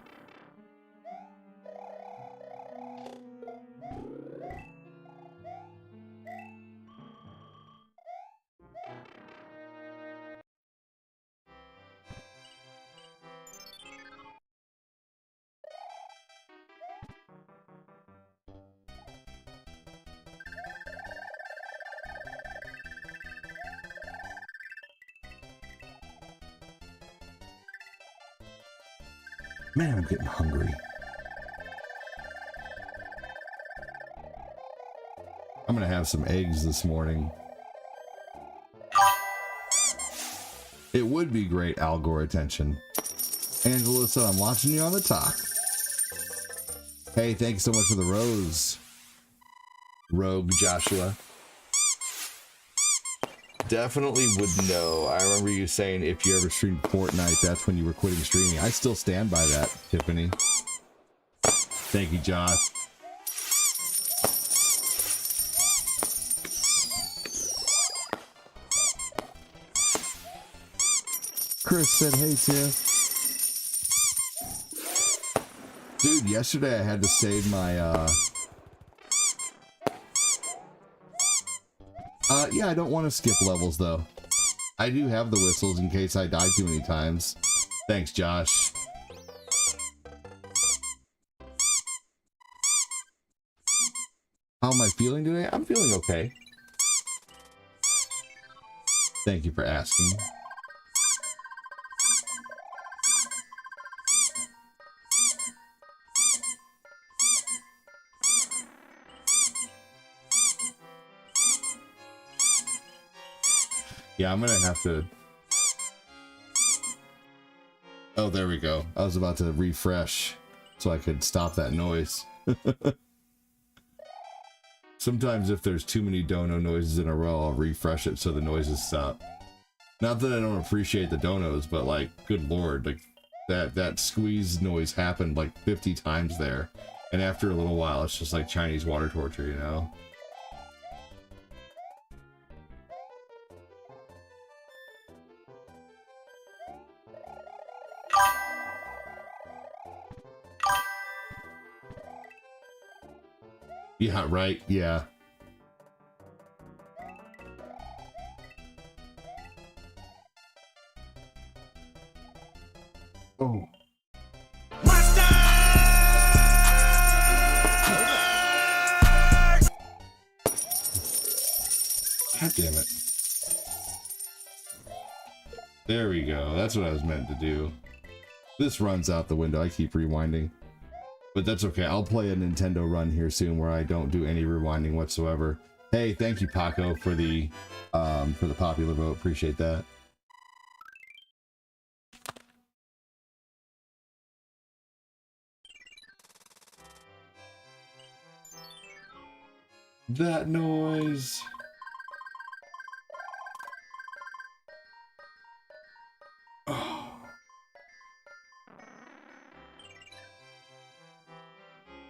Man, I'm getting hungry. I'm gonna have some eggs this morning. It would be great Algor attention. Angela said, I'm watching you on the talk. Hey, thanks so much for the rose. Rogue Joshua. Definitely would know. I remember you saying if you ever streamed Fortnite, that's when you were quitting streaming. I still stand by that, Tiffany. Thank you, Josh. Chris said, hey, Tiff. Dude, yesterday I had to save my, yeah, I don't want to skip levels, though. I do have the whistles in case I die too many times. Thanks, Josh. How am I feeling today? I'm feeling okay. Thank you for asking. Yeah, I'm gonna have to... Oh, there we go. I was about to refresh so I could stop that noise. Sometimes if there's too many dono noises in a row, I'll refresh it so the noises stop. Not that I don't appreciate the donos, but like, good lord, like that squeeze noise happened like 50 times there. And after a little while, it's just like Chinese water torture, you know? Yeah, right, yeah. Oh. God damn it. There we go. That's what I was meant to do. This runs out the window. I keep rewinding. But that's okay. I'll play a Nintendo run here soon where I don't do any rewinding whatsoever. Hey, thank you, Paco, for the popular vote. Appreciate that. That noise. Oh.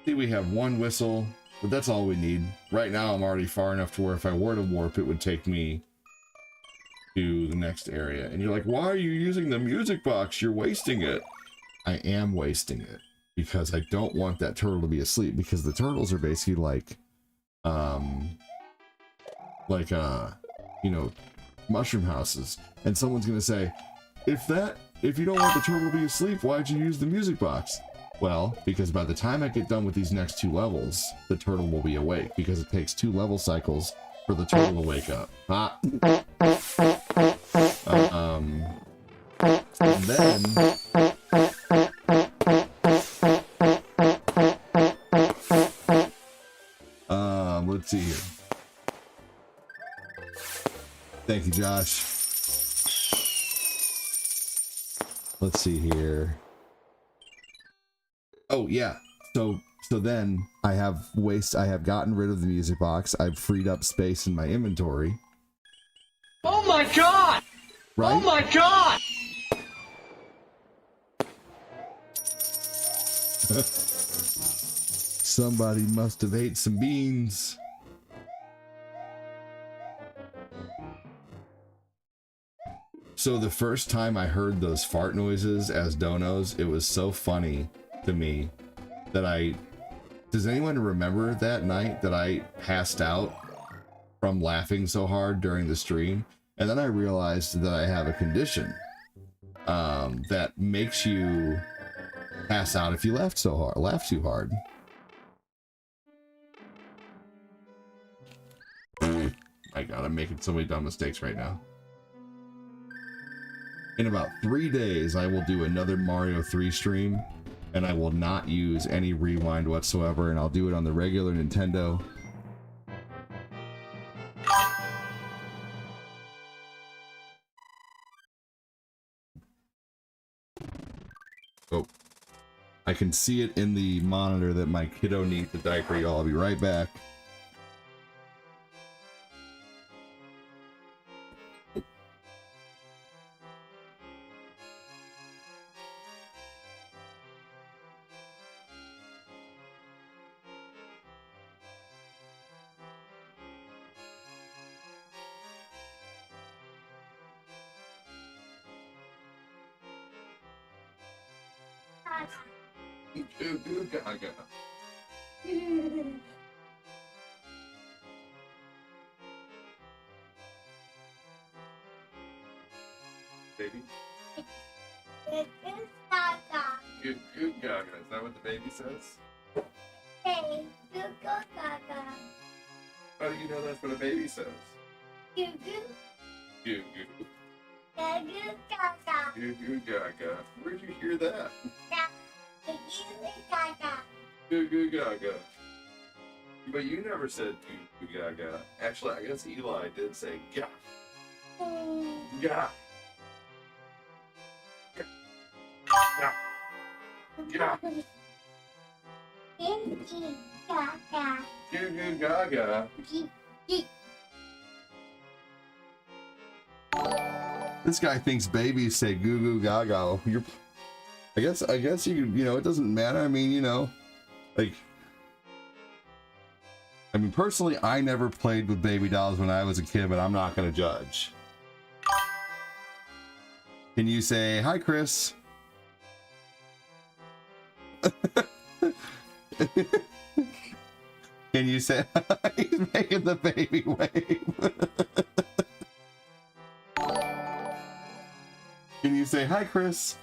See, we have one whistle, but that's all we need. Right now, I'm already far enough to where if I were to warp, it would take me to the next area. And you're like, why are you using the music box? You're wasting it. I am wasting it. because I don't want that turtle to be asleep, because the turtles are basically like you know, mushroom houses. And someone's gonna say, if you don't want the turtle to be asleep, why'd you use the music box? Well, because by the time I get done with these next 2 levels, the turtle will be awake, because it takes 2 level cycles for the turtle to wake up. And then let's see here. Thank you, Josh. Let's see here. Oh yeah. So then I have gotten rid of the music box. I've freed up space in my inventory. Oh my god! Right? Oh my god! Somebody must have ate some beans. So the first time I heard those fart noises as donos, it was so funny to me that does anyone remember that night that I passed out from laughing so hard during the stream? And then I realized that I have a condition that makes you pass out if you laugh too hard. My god, I'm making so many dumb mistakes right now. In about 3 days, I will do another Mario 3 stream, and I will not use any rewind whatsoever, and I'll do it on the regular Nintendo. Oh, I can see it in the monitor that my kiddo needs a diaper, y'all. I'll be right back. Goo goo gaga. Baby? Goo goo gaga. Goo goo gaga. Is that what the baby says? Hey, goo goo gaga. How do you know that's what a baby says? Goo goo. Goo goo. Goo goo gaga. Goo goo gaga. Where'd you hear that? Goo goo gaga. Goo goo gaga. But you never said goo goo gaga. Actually, I guess Eli did say gah. Gah. Gah. Gah. Goo goo gaga. Goo goo gaga. Gee, gee. This guy thinks babies say goo goo gaga. I guess you know, it doesn't matter. I mean, you know, like, I mean, personally, I never played with baby dolls when I was a kid, but I'm not gonna judge. Can you say hi, Chris? Can you say he's making the baby wave? Can you say hi, Chris?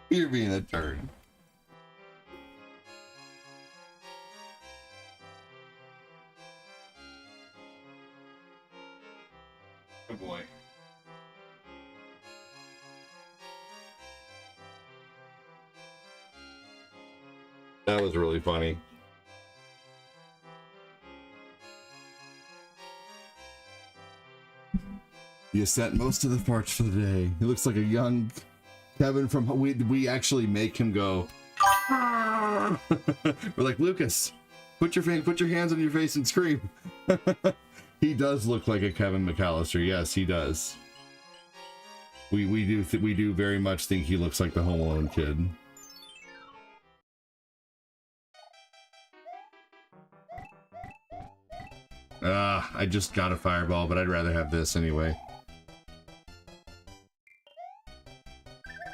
You're being a turd. Oh boy. That was really funny. You sent most of the parts for the day. He looks like a young Kevin from we actually make him go. We're like, Lucas, put your hands on your face and scream. He does look like a Kevin McAllister. Yes, he does. We do very much think he looks like the Home Alone kid. I just got a fireball, but I'd rather have this anyway.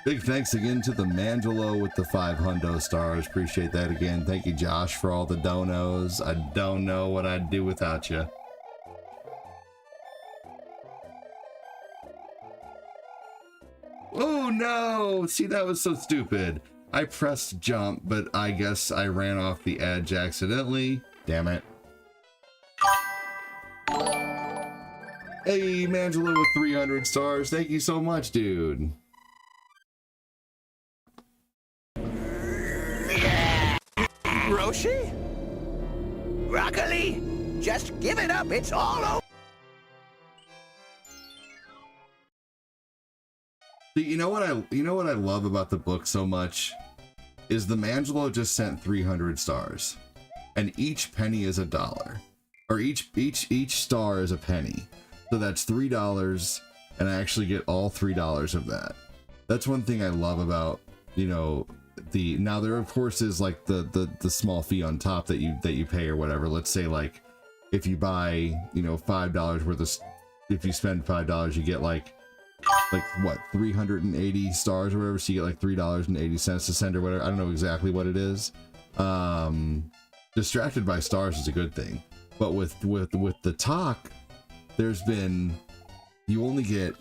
Big thanks again to the Mangelo with the 5 hundo stars. Appreciate that again. Thank you, Josh, for all the donos. I don't know what I'd do without you. Oh no! See, that was so stupid. I pressed jump, but I guess I ran off the edge accidentally. Damn it. Hey, Mangelo with 300 stars. Thank you so much, dude. Roshi? Broccoli? Just give it up, it's all over. You know what I love about the book so much is the Mangelo just sent 300 stars, and each penny is $1, or each star is a penny, so that's $3, and I actually get all $3 of that. That's one thing I love about, you know, now there of course is like the small fee on top that you pay or whatever. Let's say like if you buy, you know, $5 worth of, if you spend $5 you get like what, 380 stars or whatever, so you get like $3.80 to send or whatever. I don't know exactly what it is. Distracted by stars is a good thing, but with the talk, there's been, you only get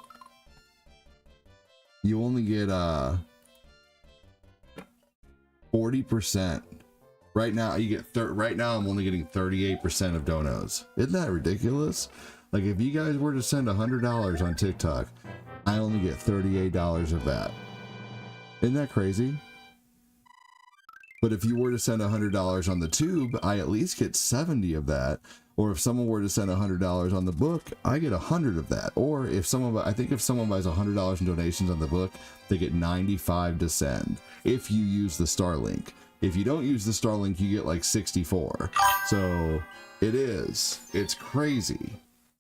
40%. Right now you get right now I'm only getting 38% of donos. Isn't that ridiculous? Like if you guys were to send $100 on TikTok, I only get $38 of that. Isn't that crazy? But if you were to send $100 on the tube, I at least get 70 of that. Or if someone were to send $100 on the book, I get 100 of that. Or if someone, I think if someone buys $100 in donations on the book, they get 95 to send. If you use the star link. If you don't use the star link, you get like 64. So it's crazy.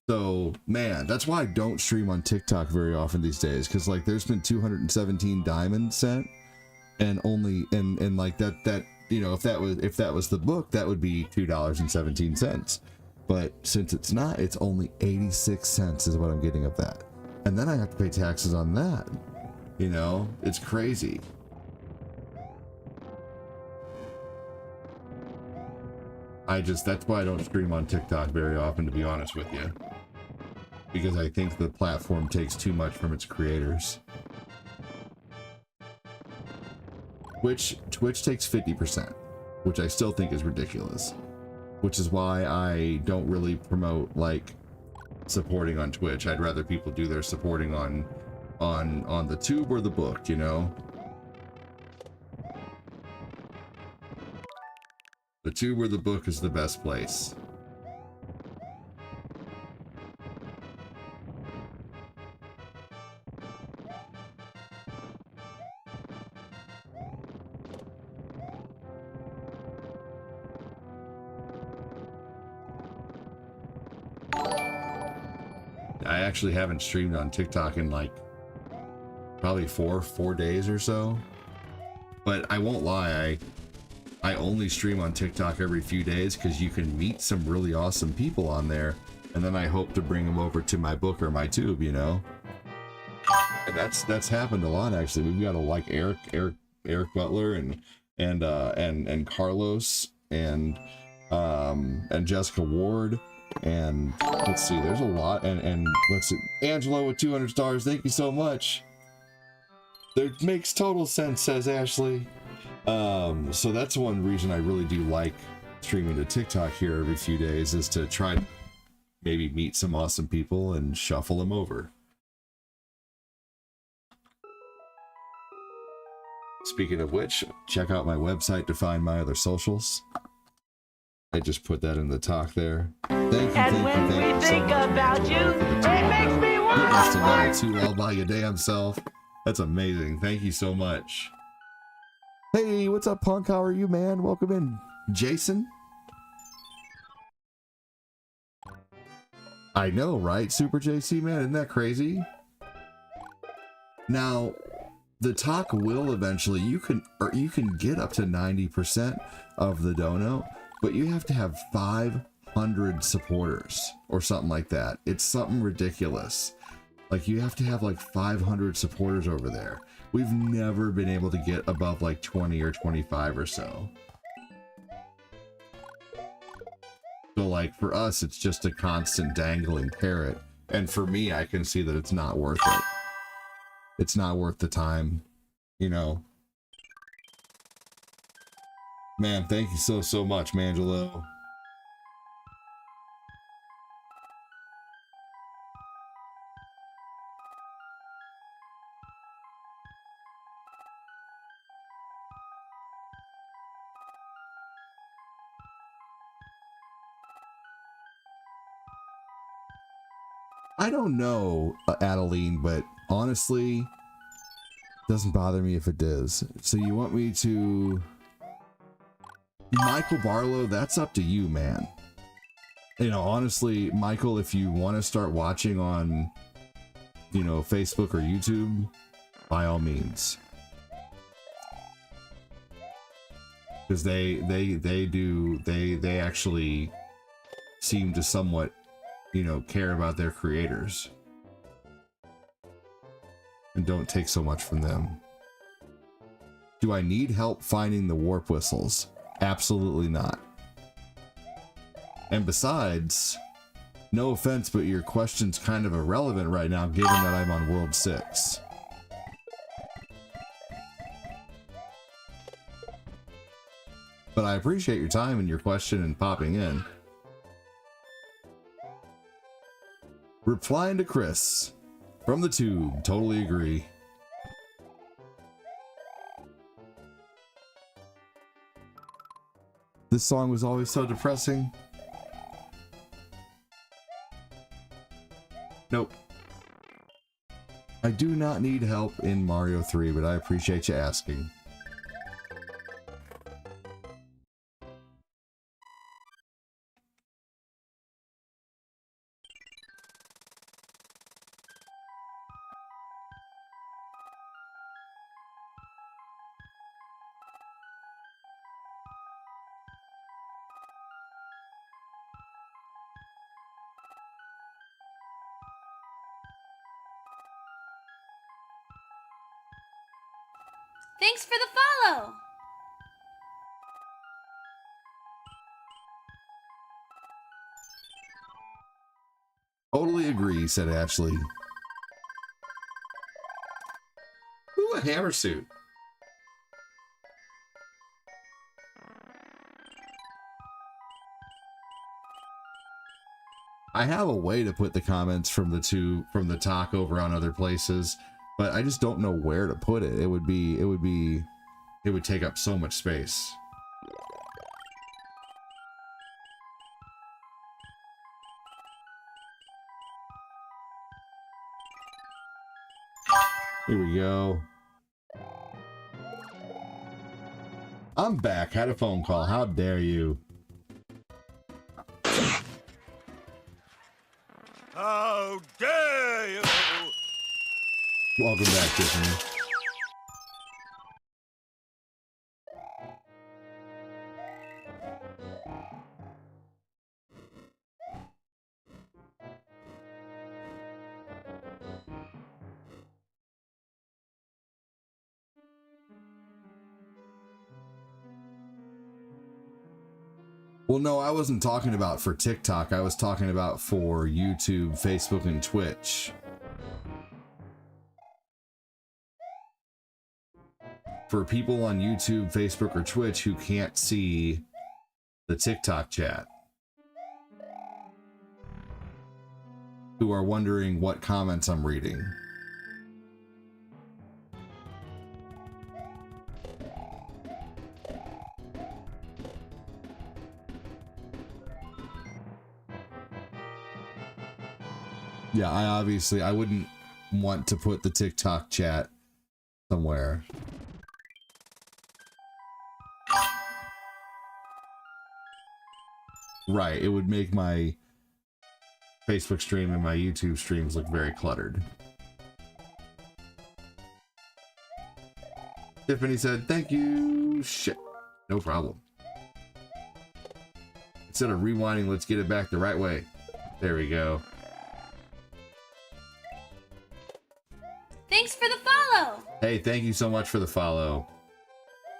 So man, that's why I don't stream on TikTok very often these days, because like there's been 217 diamonds sent, and only and like that you know, if that was the book, that would be $2.17. But since it's not, it's only 86 cents is what I'm getting of that, and then I have to pay taxes on that. You know, it's crazy. That's why I don't stream on TikTok very often, to be honest with you, because I think the platform takes too much from its creators. Twitch takes 50%, which I still think is ridiculous, which is why I don't really promote like supporting on Twitch. I'd rather people do their supporting on the tube or the book, you know. The tube or the book is the best place. I actually haven't streamed on TikTok in like probably four days or so, but I won't lie, I only stream on TikTok every few days because you can meet some really awesome people on there, and then I hope to bring them over to my book or my tube, you know. And that's happened a lot actually. We've got like Eric Butler and Carlos and Jessica Ward, and let's see, there's a lot, and let's see, Angelo with 200 stars. Thank you so much. That makes total sense, says Ashley. So that's one reason I really do like streaming to TikTok here every few days, is to try to maybe meet some awesome people and shuffle them over. Speaking of which, check out my website to find my other socials. I just put that in the talk there. Thank you, And when we think about you, it makes me want you must have done it too all by your damn self. That's amazing. Thank you so much. Hey, what's up, Punk? How are you, man? Welcome in, Jason. I know, right? Super JC, man, isn't that crazy? Now, the talk will eventually, you can get up to 90% of the dono, but you have to have 500 supporters or something like that. It's something ridiculous. Like, you have to have like 500 supporters over there. We've never been able to get above like 20 or 25 or so. So like for us, it's just a constant dangling carrot. And for me, I can see that it's not worth it. It's not worth the time, you know. Man, thank you so much, Mangelo. I don't know, Adeline, but honestly, doesn't bother me if it does. So you want me to... Michael Barlow, that's up to you, man. You know, honestly, Michael, if you want to start watching on, you know, Facebook or YouTube, by all means. Because they actually seem to somewhat, you know, care about their creators and don't take so much from them. Do I need help finding the warp whistles? Absolutely not. And besides, no offense, but your question's kind of irrelevant right now given that I'm on World 6. But I appreciate your time and your question and popping in. Replying to Chris from the tube, totally agree. This song was always so depressing. Nope. I do not need help in Mario 3, but I appreciate you asking. Thanks for the follow! Totally agree, said Ashley. Ooh, a hammer suit. I have a way to put the comments from the talk over on other places, but I just don't know where to put it. It would take up so much space. Here we go. I'm back. Had a phone call. How dare you? How dare you! Welcome back, Tiffany. Well, no, I wasn't talking about for TikTok. I was talking about for YouTube, Facebook, and Twitch. For people on YouTube, Facebook, or Twitch who can't see the TikTok chat, who are wondering what comments I'm reading. Yeah, I wouldn't want to put the TikTok chat somewhere. Right, it would make my Facebook stream and my YouTube streams look very cluttered. Tiffany said, thank you. Shit, no problem. Instead of rewinding, let's get it back the right way. There we go. Hey, thank you so much for the follow.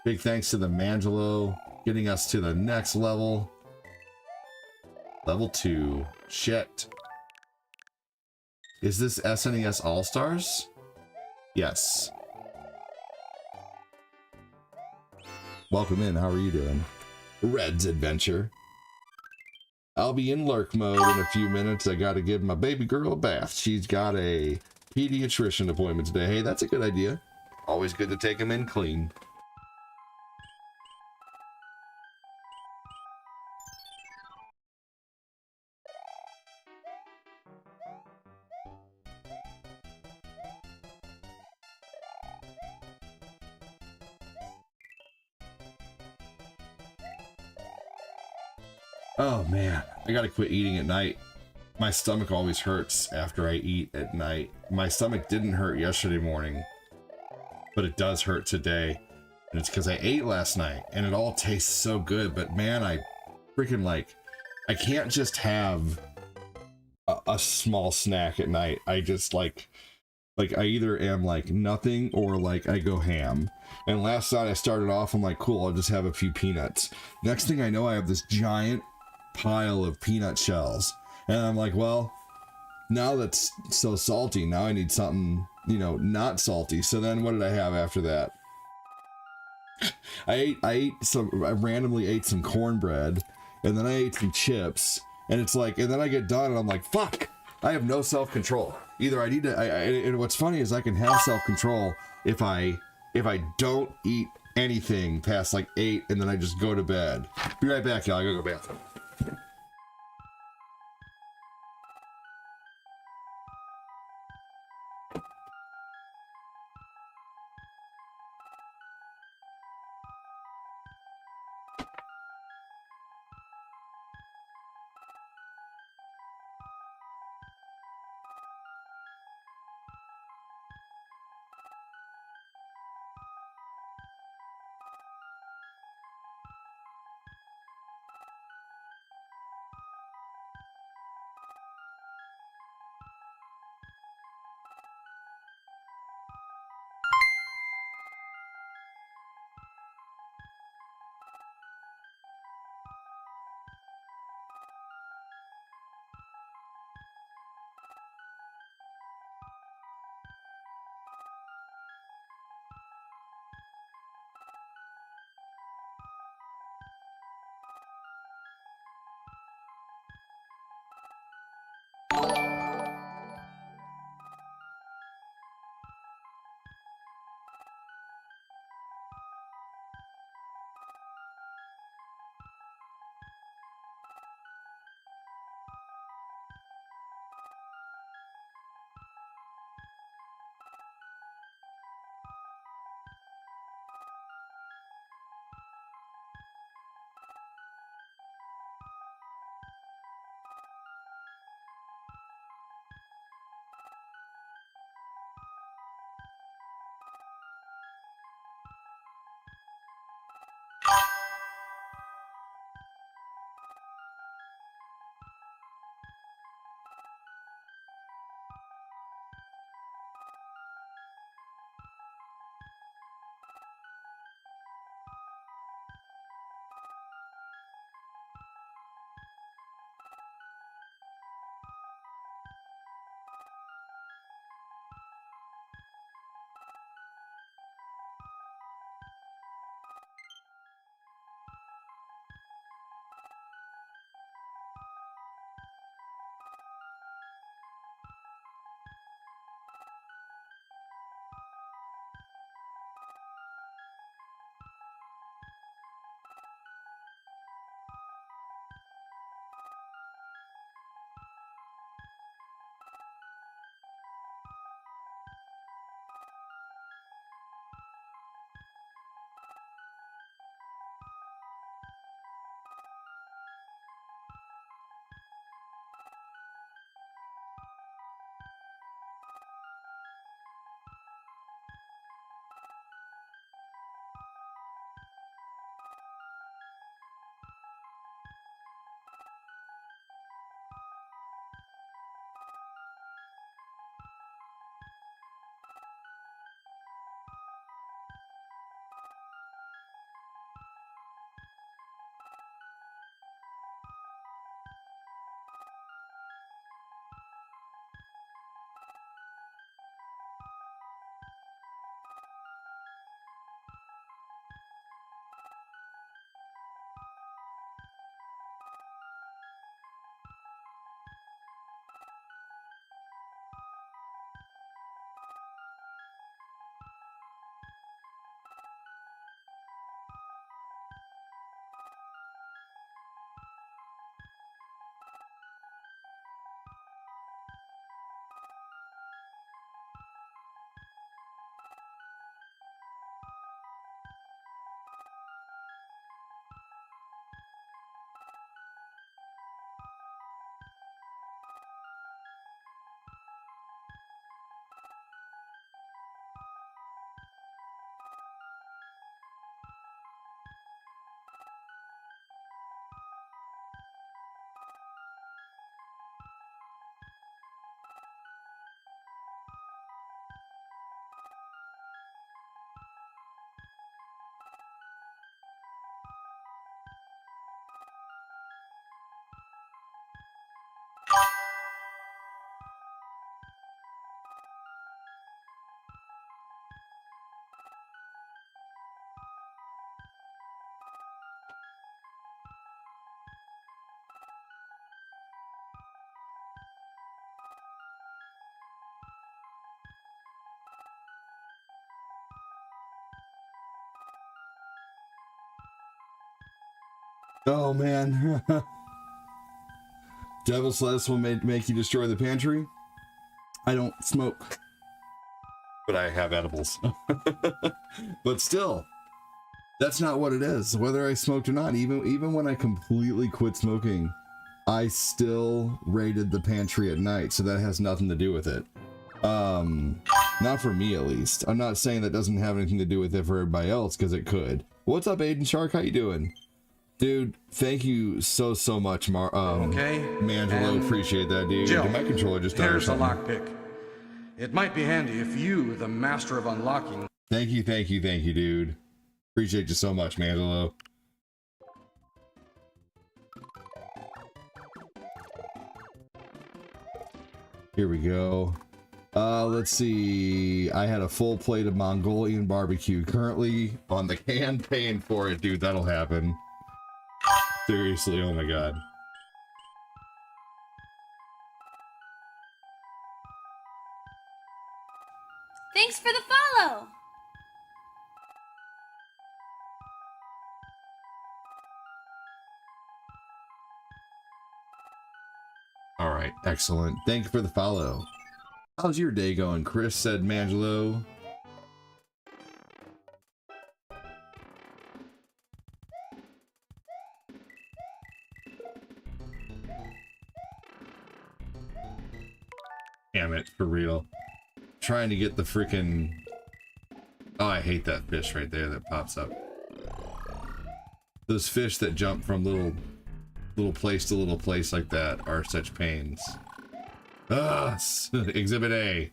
Big thanks to the Mangelo getting us to the next level. Level 2. Shit. Is this SNES All-Stars? Yes. Welcome in. How are you doing? Red's Adventure. I'll be in lurk mode in a few minutes. I gotta give my baby girl a bath. She's got a pediatrician appointment today. Hey, that's a good idea. Always good to take them in clean. Oh man, I gotta quit eating at night. My stomach always hurts after I eat at night. My stomach didn't hurt yesterday morning, but it does hurt today. And it's because I ate last night and it all tastes so good. But man, I freaking I can't just have a small snack at night. I just like I either am like nothing or like I go ham. And last night I started off, I'm like, cool, I'll just have a few peanuts. Next thing I know, I have this giant pile of peanut shells. And I'm like, well, now that's so salty. Now I need something, you know, not salty. So then what did I have after that? I randomly ate some cornbread, and then I ate some chips, and it's like, and then I get done and I'm like, fuck, I have no self-control. Either I need to, and what's funny is I can have self-control if I don't eat anything past like 8 and then I just go to bed. Be right back, y'all. I gotta go bathroom. Oh man. Devil's lettuce will make you destroy the pantry. I don't smoke, but I have edibles. But still, that's not what it is. Whether I smoked or not, even when I completely quit smoking, I still raided the pantry at night, so that has nothing to do with it. Not for me at least. I'm not saying that doesn't have anything to do with it for everybody else, because it could. What's up, Aiden Shark? How you doing? Dude, thank you so much, okay. Mangelo, appreciate that, dude. Jill, My controller just died. here's a lockpick. It might be handy if you, the master of unlocking... Thank you, dude. Appreciate you so much, Mangelo. Here we go. Let's see. I had a full plate of Mongolian barbecue. Currently on the can, paying for it, dude. That'll happen. Seriously, oh my god. Thanks for the follow. All right, excellent. Thank you for the follow. How's your day going? Chris said, Mangelo. Damn it, for real. Trying to get the freaking... Oh, I hate that fish right there that pops up. Those fish that jump from little place to little place like that are such pains. Ah, Exhibit A.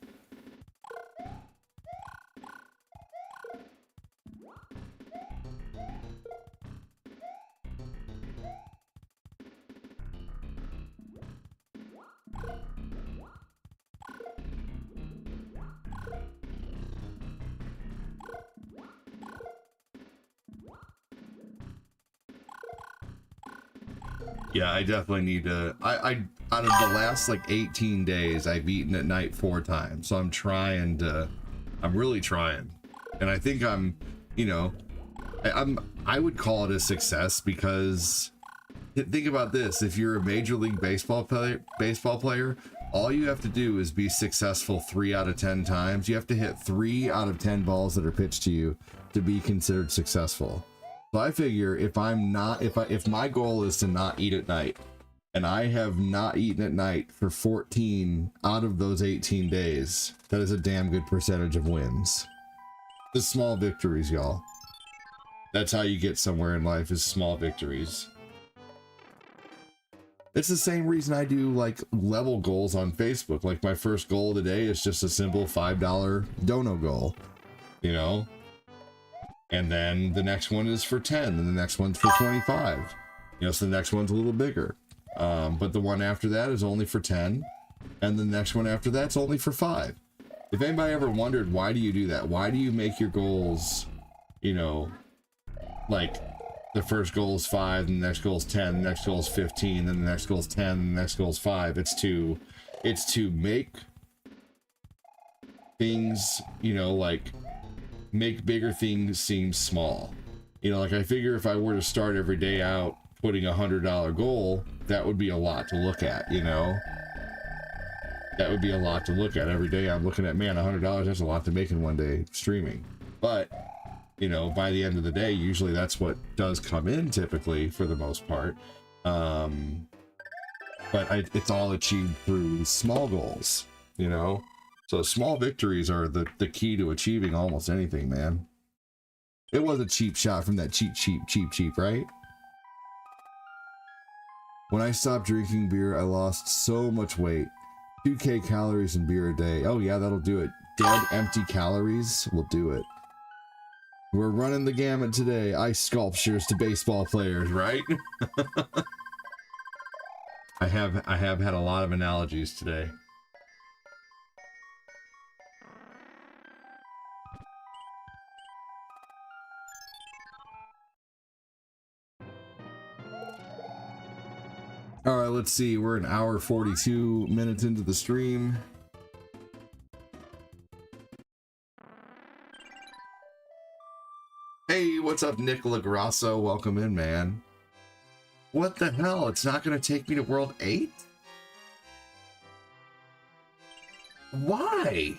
Yeah, I definitely need to. I out of the last like 18 days, I've eaten at night 4 times. So I'm trying to. I'm really trying, and I think I'm. You know, I would call it a success because think about this: if you're a Major League Baseball player, all you have to do is be successful 3 out of 10 times. You have to hit 3 out of 10 balls that are pitched to you to be considered successful. So I figure if my goal is to not eat at night, and I have not eaten at night for 14 out of those 18 days, that is a damn good percentage of wins. The small victories, y'all. That's how you get somewhere in life, is small victories. It's the same reason I do like level goals on Facebook. Like my first goal of the day is just a simple $5 dono goal, you know? And then the next one is for 10, and the next one's for 25. You know, so the next one's a little bigger. But the one after that is only for 10, and the next one after that's only for 5. If anybody ever wondered, why do you do that? Why do you make your goals, you know, like the first goal is 5, and the next goal is 10, the next goal is 15, then the next goal is 10, and the next goal is 5. It's to make things, you know, like make bigger things seem small. You know, like I figure if I were to start every day out putting a $100 goal, that would be a lot to look at, you know? That would be a lot to look at. Every day I'm looking at, man, $100, that's a lot to make in one day streaming. But, you know, by the end of the day, usually that's what does come in typically for the most part. But it's all achieved through small goals, you know? So small victories are the key to achieving almost anything, man. It was a cheap shot from that cheap, right? When I stopped drinking beer, I lost so much weight. 2K calories in beer a day. Oh yeah, that'll do it. Dead, empty calories will do it. We're running the gamut today. Ice sculptures to baseball players, right? I have had a lot of analogies today. All right, let's see. We're an hour 42 minutes into the stream. Hey, what's up, Nicola Grasso? Welcome in, man. What the hell? It's not going to take me to World 8? Why?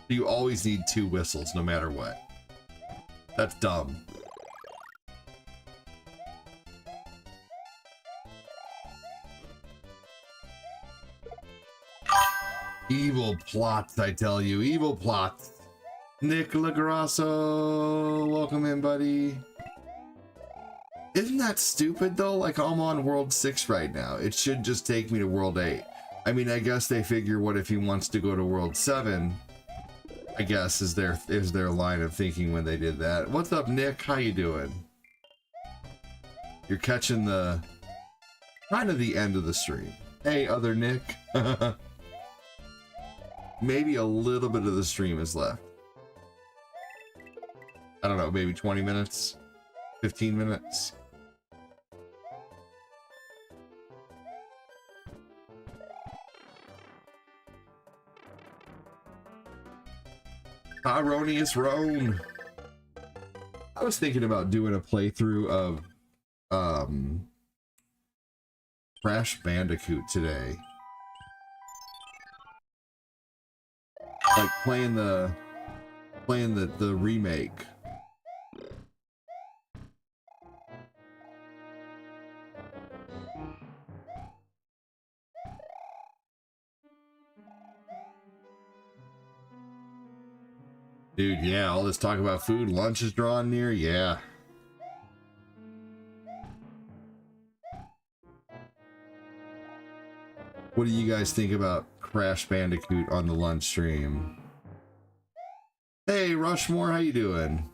You always need 2 whistles no matter what. That's dumb. Evil plots, I tell you. Evil plots. Nick Lagrasso, welcome in, buddy. Isn't that stupid, though? Like, I'm on World 6 right now. It should just take me to World 8. I mean, I guess they figure, what if he wants to go to World 7? I guess is their line of thinking when they did that. What's up, Nick? How you doing? You're catching the kind of the end of the stream. Hey, other Nick. Maybe a little bit of the stream is left. I don't know, maybe 20 minutes, 15 minutes. Ironious Roan. I was thinking about doing a playthrough of Crash Bandicoot today. Like playing the remake. Dude, yeah, all this talk about food, lunch is drawing near, yeah. What do you guys think about Crash Bandicoot on the lunch stream? Hey, Rushmore, how you doing?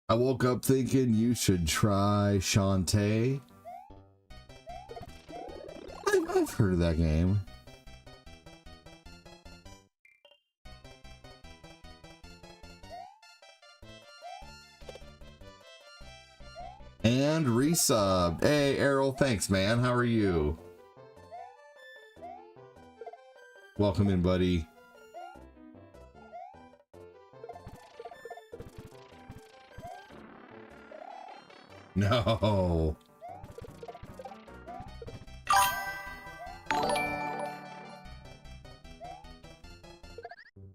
I woke up thinking you should try Shantae. I've heard of that game. And resub. Hey, Errol, thanks, man. How are you? Welcome in, buddy. No.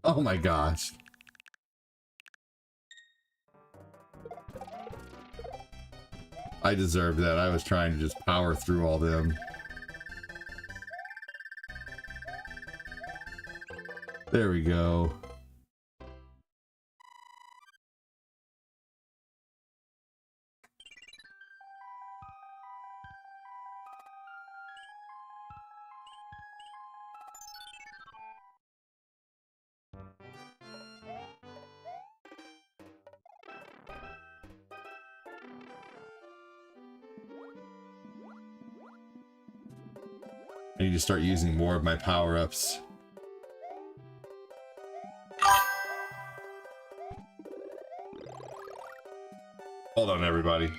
Oh my gosh. I deserved that. I was trying to just power through all them. There we go. I need to start using more of my power-ups. Hold on, everybody.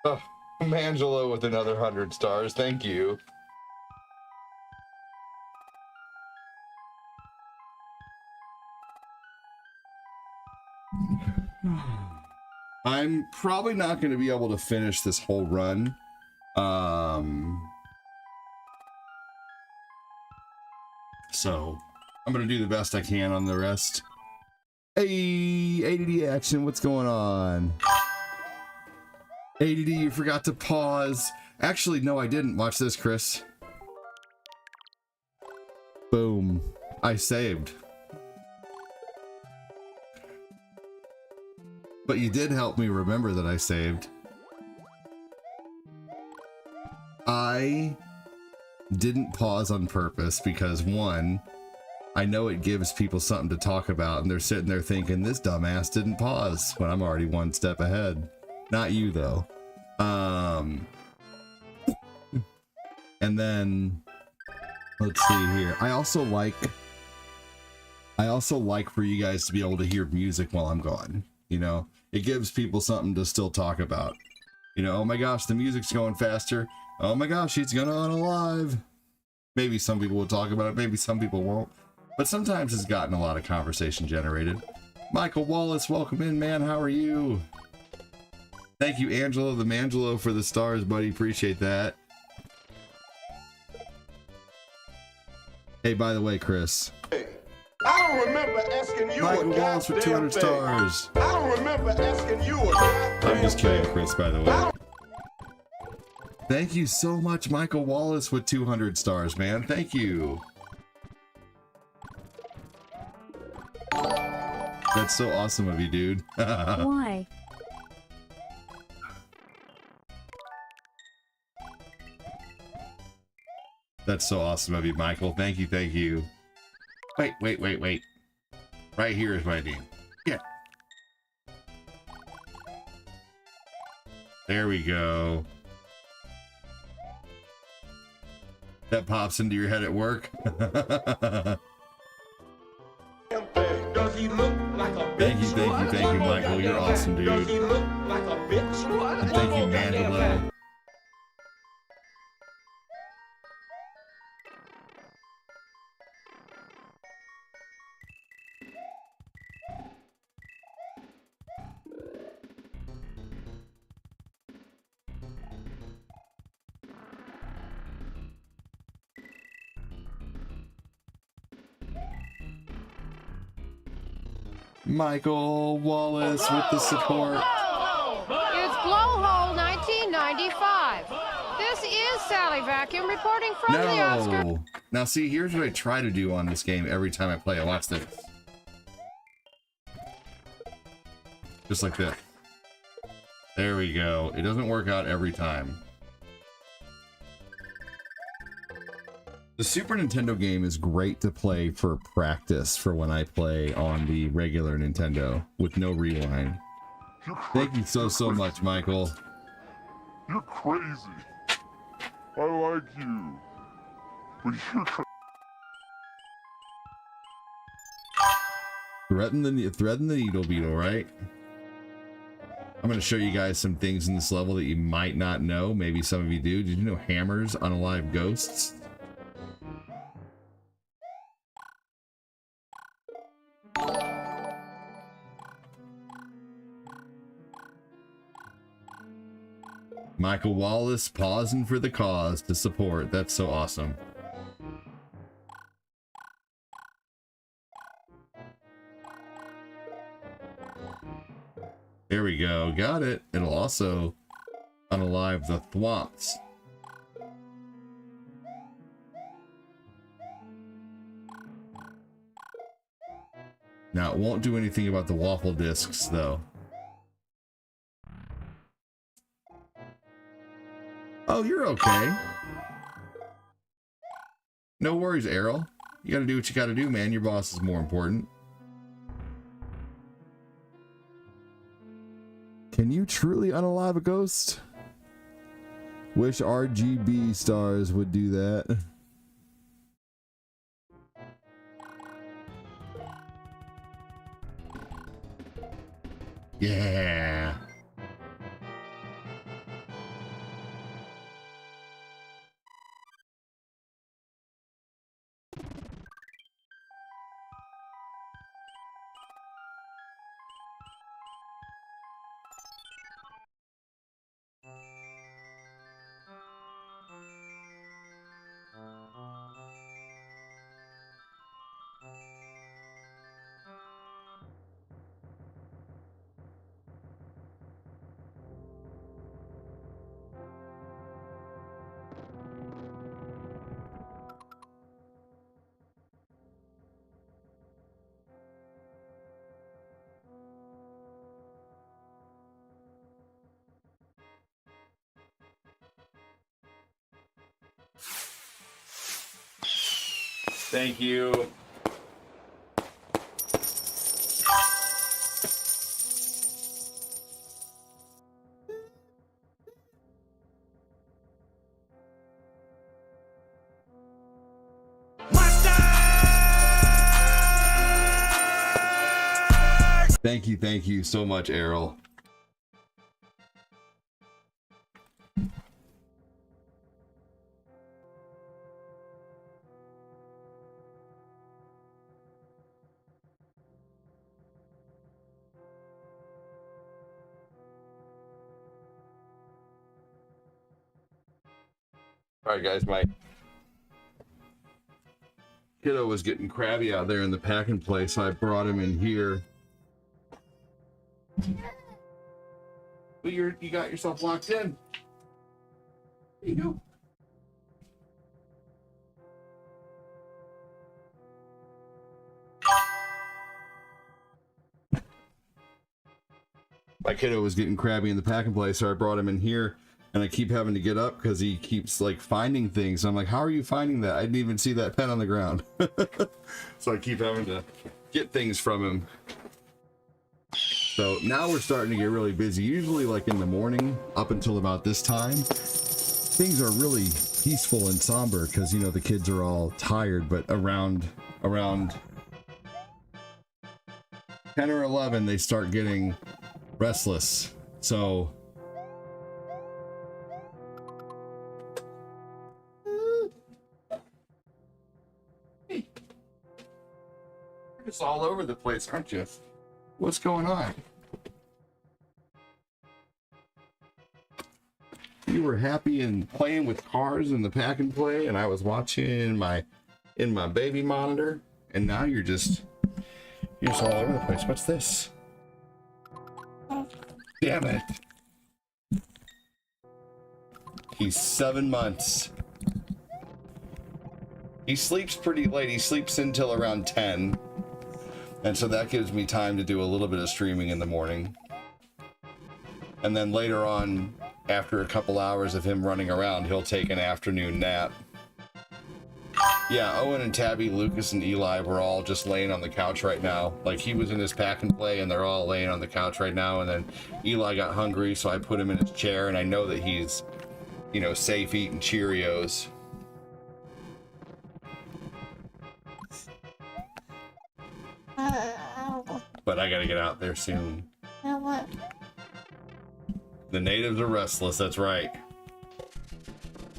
Oh, Mangelo with another 100 stars. Thank you. I'm probably not going to be able to finish this whole run. So I'm going to do the best I can on the rest. Hey, ADD action, what's going on? ADD, you forgot to pause. Actually, no, I didn't. Watch this, Chris. Boom. I saved. But you did help me remember that I saved. I didn't pause on purpose because, one, I know it gives people something to talk about, and they're sitting there thinking, this dumbass didn't pause when I'm already one step ahead. Not you, though. And then, let's see here. I also like for you guys to be able to hear music while I'm gone. You know, it gives people something to still talk about. You know, oh my gosh, the music's going faster. Oh my gosh, he's gonna unalive. Maybe some people will talk about it, maybe some people won't. But sometimes it's gotten a lot of conversation generated. Michael Wallace, welcome in, man. How are you? Thank you, Angelo the Mangelo, for the stars, buddy. Appreciate that. Hey, by the way, Chris. Hey, I don't remember asking you Michael a Wallace with 200 thing. stars. I don't remember asking you a goddamn I'm just kidding, thing. Chris, by the way. Thank you so much, Michael Wallace with 200 stars, man. Thank you. That's so awesome of you, dude. Why? That's so awesome of you, Michael. Thank you, thank you. Wait. Right here is my name. Yeah. There we go. That pops into your head at work. Does he look like a bitch? Thank you, Michael. You're awesome, dude. Does he look like a bitch? And thank you, Mandela. Michael Wallace with the support. It's Blowhole 1995. This is Sally Vacuum reporting from the outskirts. No. Now see, here's what I try to do on this game every time I play it. Watch this. Just like this. There we go. It doesn't work out every time. The Super Nintendo game is great to play for practice for when I play on the regular Nintendo with no rewind. Thank you so much, Michael. You're crazy. I like you. But you're crazy. Threading the needle beetle, right? I'm going to show you guys some things in this level that you might not know. Maybe some of you do. Did you know hammers unalive ghosts? Michael Wallace pausing for the cause to support. That's so awesome. There we go. Got it. It'll also unalive the thwomps. Now, it won't do anything about the waffle discs, though. Oh, you're okay. No worries, Errol. You gotta do what you gotta do, man. Your boss is more important. Can you truly unalive a ghost? Wish RGB stars would do that. Yeah. Thank you. Thank you so much, Errol. All right, guys, my kiddo was getting crabby out there in the packing place, so I brought him in here. Well, you got yourself locked in. There you go. My kiddo was getting crabby in the packing place, so I brought him in here, and I keep having to get up because he keeps like finding things. I'm like, how are you finding that? I didn't even see that pen on the ground. So I keep having to get things from him. So now we're starting to get really busy. Usually like in the morning up until about this time, things are really peaceful and somber because, you know, the kids are all tired, but around 10 or 11, they start getting restless. So hey, you're just all over the place, aren't you? What's going on? You were happy and playing with cars in the pack and play, and I was watching in my baby monitor, and now you're just all over the place. What's this? Damn it. He's 7 months. He sleeps pretty late. He sleeps until around 10. And so that gives me time to do a little bit of streaming in the morning. And then later on, after a couple hours of him running around, he'll take an afternoon nap. Yeah, Owen and Tabby, Lucas and Eli were all just laying on the couch right now. Like, he was in his pack and play, and they're all laying on the couch right now. And then Eli got hungry, so I put him in his chair, and I know that he's, you know, safe eating Cheerios. But I gotta get out there soon. The natives are restless, that's right.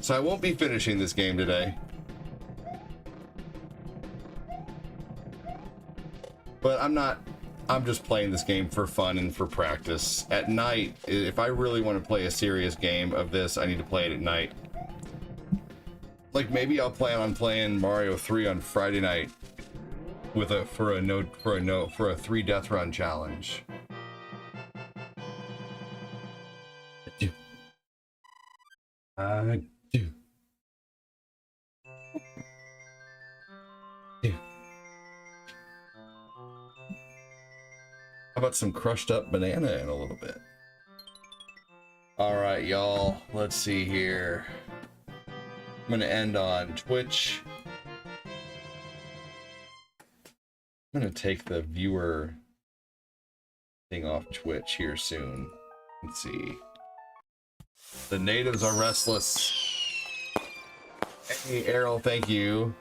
So I won't be finishing this game today. But I'm just playing this game for fun and for practice. At night, if I really want to play a serious game of this, I need to play it at night. Like, maybe I'll plan on playing Mario 3 on Friday night with for a 3 death run challenge. I do. How about some crushed up banana in a little bit? All right, y'all, let's see here. I'm gonna end on Twitch. I'm gonna take the viewer thing off Twitch here soon. Let's see. The natives are restless. Hey, Errol, thank you.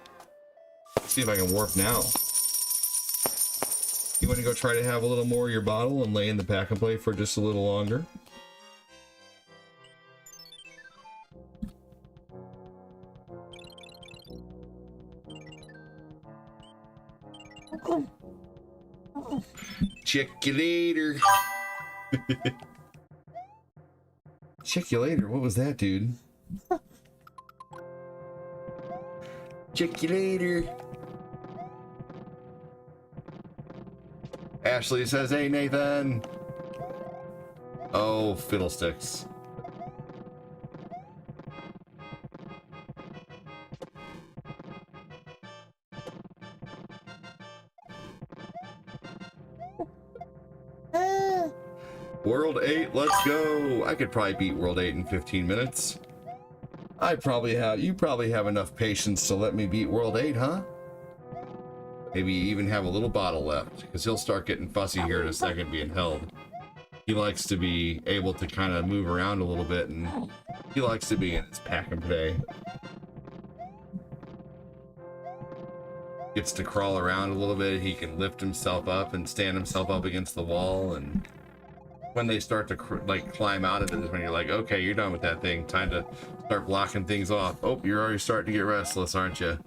Let's see if I can warp now. You want to go try to have a little more of your bottle and lay in the pack and play for just a little longer? Check you later. Check you later. What was that, dude? Check you later. Ashley says, hey, Nathan. Oh, fiddlesticks. World 8, let's go. I could probably beat World 8 in 15 minutes. You probably have enough patience to let me beat World 8, huh? Maybe even have a little bottle left, because he'll start getting fussy here in a second being held. He likes to be able to kind of move around a little bit, and he likes to be in his pack and play. Gets to crawl around a little bit. He can lift himself up and stand himself up against the wall, and when they start to climb out of it is when you're like, okay, you're done with that thing. Time to start blocking things off. Oh, you're already starting to get restless, aren't you?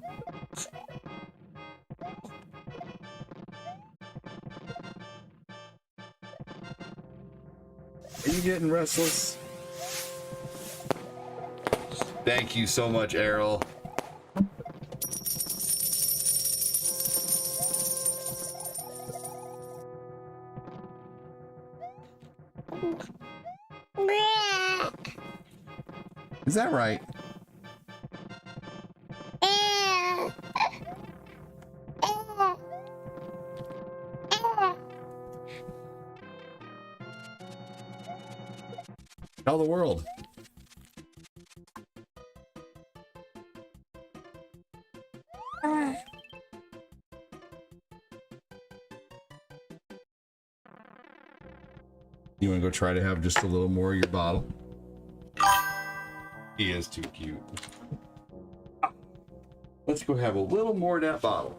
Are you getting restless? Thank you so much, Errol. Is that right? Tell the world. You want to go try to have just a little more of your bottle? He is too cute. Let's go have a little more of that bottle.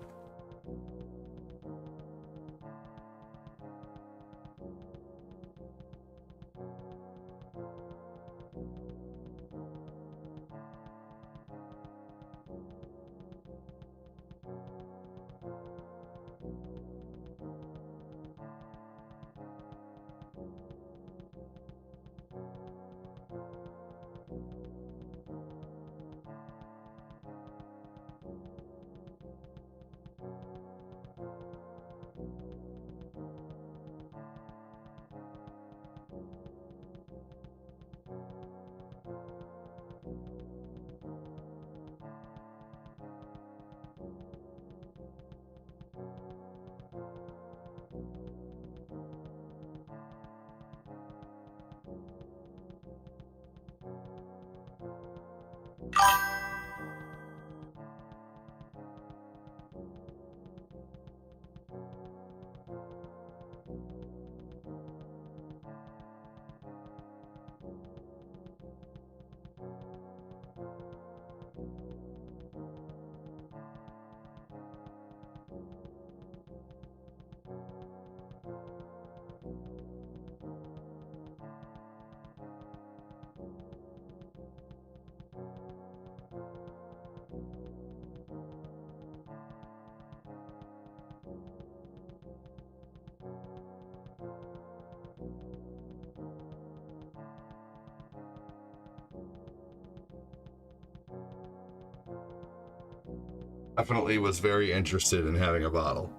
Definitely was very interested in having a bottle.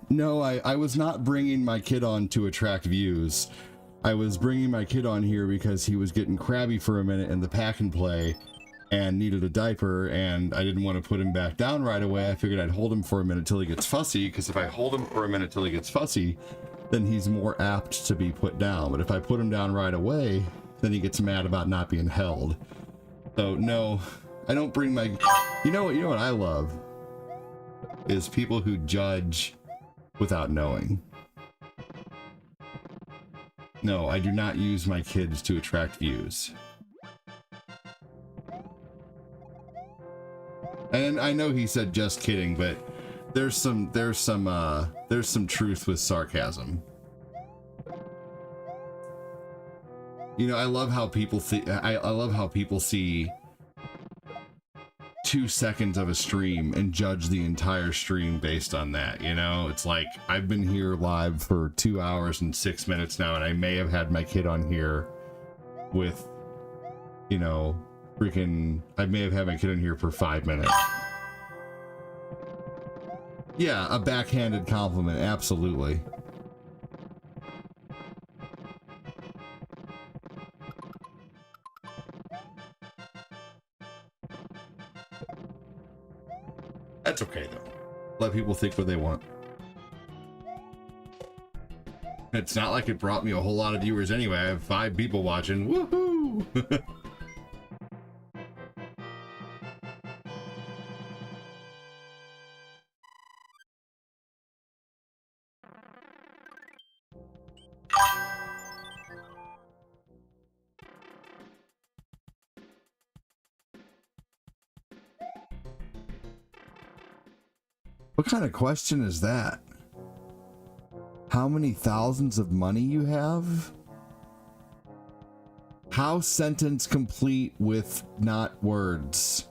No, I was not bringing my kid on to attract views. I was bringing my kid on here because he was getting crabby for a minute in the pack and play and needed a diaper, and I didn't want to put him back down right away. I figured I'd hold him for a minute till he gets fussy, because if I hold him for a minute till he gets fussy, then he's more apt to be put down. But if I put him down right away, then he gets mad about not being held. So no, I don't bring my... You know what I love? Is people who judge without knowing. No, I do not use my kids to attract views. And I know he said just kidding, but there's some truth with sarcasm. You know, I love how people I love how people see 2 seconds of a stream and judge the entire stream based on that. You know, it's like, I've been here live for 2 hours and 6 minutes now, and I may have had my kid on here with, you know, I may have had my kid on here for 5 minutes. Yeah, a backhanded compliment, absolutely. That's okay, though. Let people think what they want. It's not like it brought me a whole lot of viewers anyway. I have 5 people watching. Woohoo! What kind of question is that? How many thousands of money you have? How sentence complete with not words?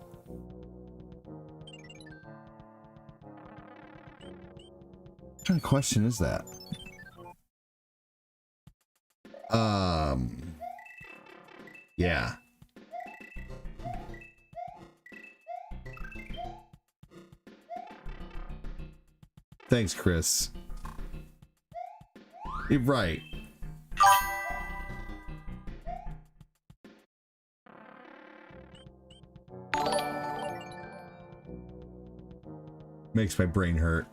What kind of question is that? Yeah. Thanks, Chris. You're right. Makes my brain hurt.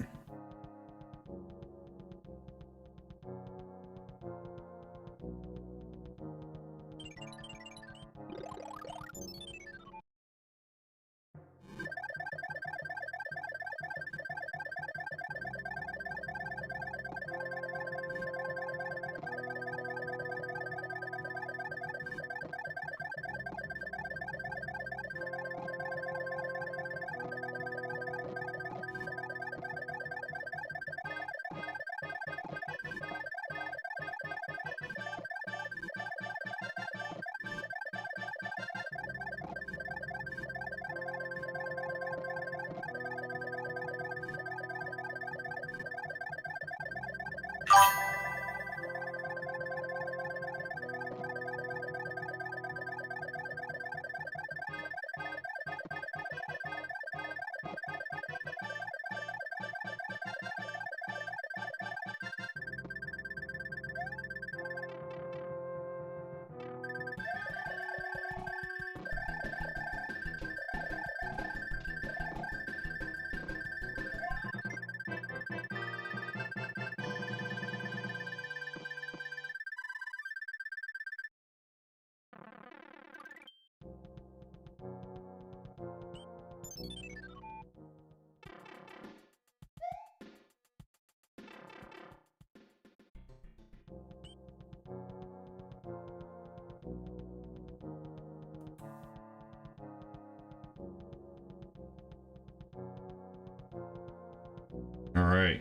All right.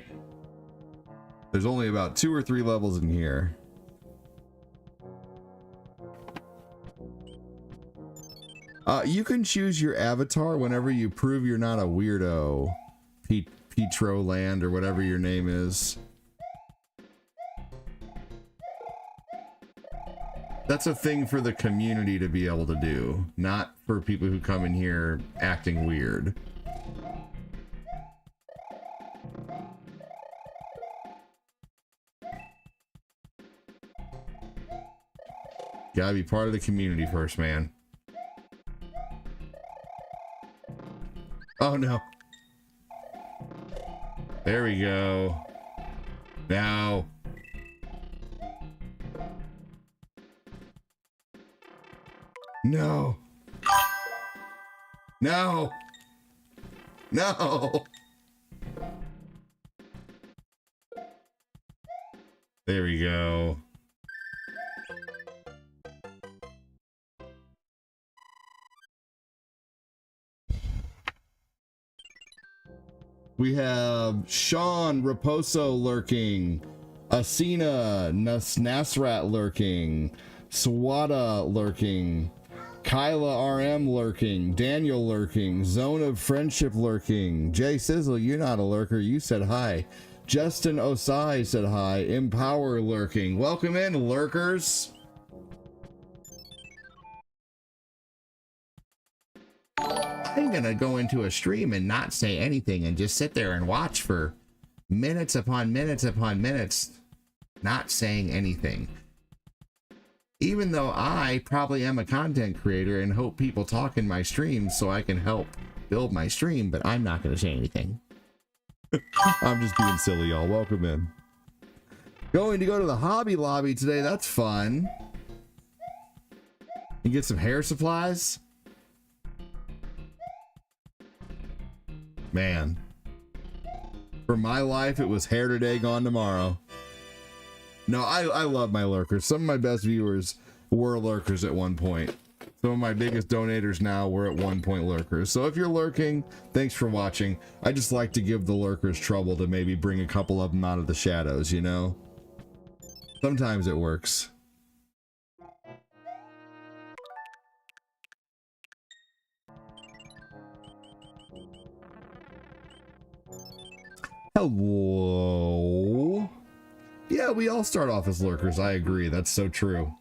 There's only about 2 or 3 levels in here. You can choose your avatar whenever you prove you're not a weirdo. Petro Land or whatever your name is. That's a thing for the community to be able to do, not for people who come in here acting weird. Gotta be part of the community first, man. Oh no. There we go. Now. No. No. No. There we go. We have Sean Raposo lurking, Asina Nasrat lurking, Swada lurking, Kyla RM lurking, Daniel lurking, Zone of Friendship lurking, Jay Sizzle, you're not a lurker, you said hi. Justin Osai said hi. Empower lurking. Welcome in, lurkers. I'm gonna go into a stream and not say anything and just sit there and watch for minutes upon minutes upon minutes, not saying anything. Even though I probably am a content creator and hope people talk in my streams so I can help build my stream, but I'm not gonna say anything. I'm just being silly, y'all. Welcome in. Going to go to the Hobby Lobby today. That's fun. You get some hair supplies. Man. For my life, it was hair today, gone tomorrow. No, I love my lurkers. Some of my best viewers were lurkers at one point. Some of my biggest donators now were at one point lurkers. So if you're lurking, thanks for watching. I just like to give the lurkers trouble to maybe bring a couple of them out of the shadows, you know? Sometimes it works. Hello. Yeah, we all start off as lurkers. I agree. That's so true.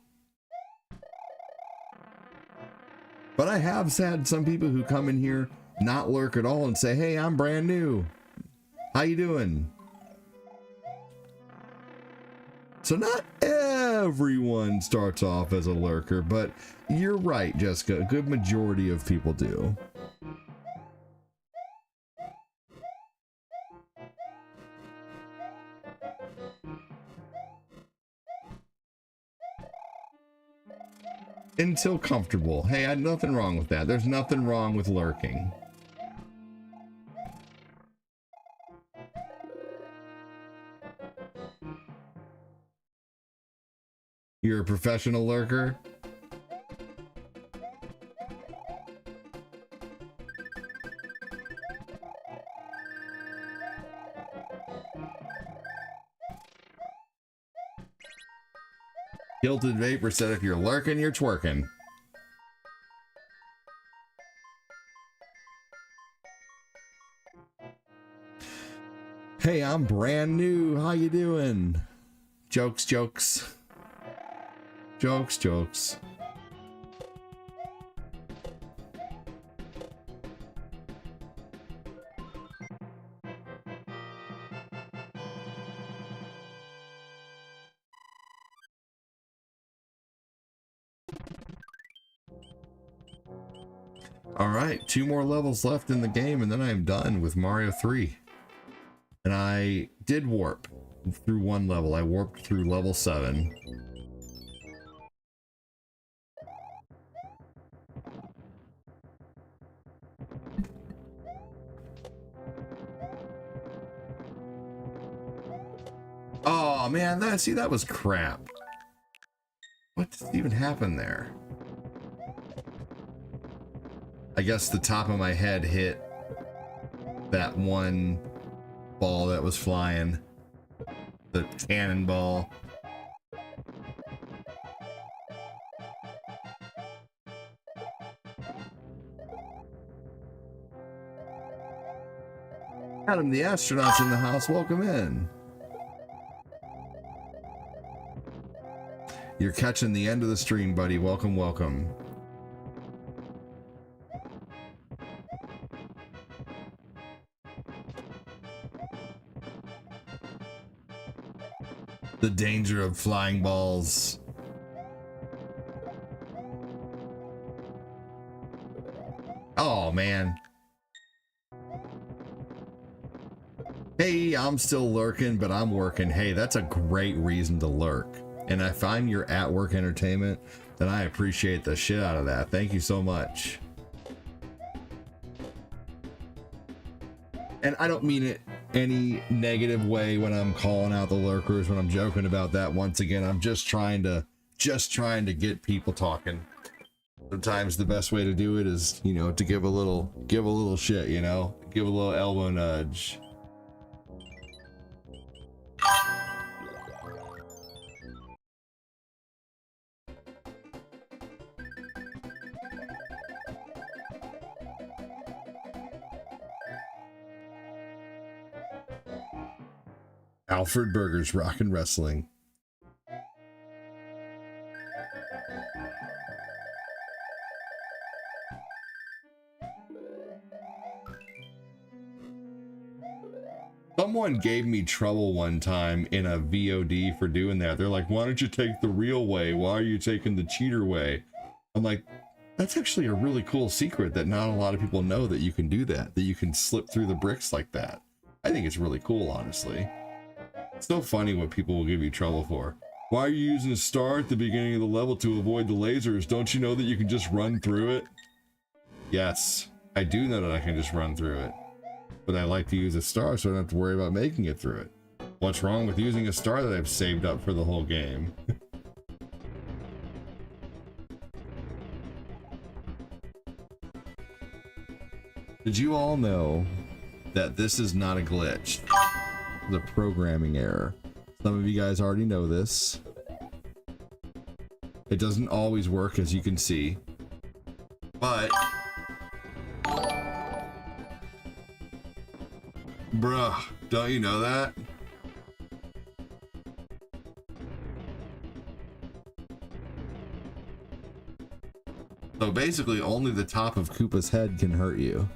But I have had some people who come in here not lurk at all and say, hey, I'm brand new. How you doing? So not everyone starts off as a lurker, but you're right, Jessica. A good majority of people do. Until comfortable. Hey, I had nothing wrong with that. There's nothing wrong with lurking. You're a professional lurker? Gilded Vapor said if you're lurking, you're twerking. Hey, I'm brand new. How you doing? Jokes, jokes. Jokes, jokes. All right, 2 more levels left in the game, and then I'm done with Mario 3. And I did warp through 1 level. I warped through level 7. Oh man, that was crap. What even happened there? I guess the top of my head hit that one ball that was flying. The cannonball. Adam, the astronaut's in the house. Welcome in. You're catching the end of the stream, buddy. Welcome, welcome. The danger of flying balls. Oh, man. Hey, I'm still lurking, but I'm working. Hey, that's a great reason to lurk. And if I'm your at-work entertainment, then I appreciate the shit out of that. Thank you so much. And I don't mean it any negative way when I'm calling out the lurkers, when I'm joking about that. Once again, I'm just trying to get people talking. Sometimes the best way to do it is, you know, to give a little shit, you know, give a little elbow nudge. Alfred Burger's Rockin' Wrestling. Someone gave me trouble one time in a VOD for doing that. They're like, why don't you take the real way? Why are you taking the cheater way? I'm like, that's actually a really cool secret that not a lot of people know, that you can do that you can slip through the bricks like that. I think it's really cool, honestly. It's so funny what people will give you trouble for. Why are you using a star at the beginning of the level to avoid the lasers? Don't you know that you can just run through it? Yes, I do know that I can just run through it. But I like to use a star so I don't have to worry about making it through it. What's wrong with using a star that I've saved up for the whole game? Did you all know that this is not a glitch? The programming error. Some of you guys already know this. It doesn't always work, as you can see, but bruh, don't you know that? So basically only the top of Koopa's head can hurt you.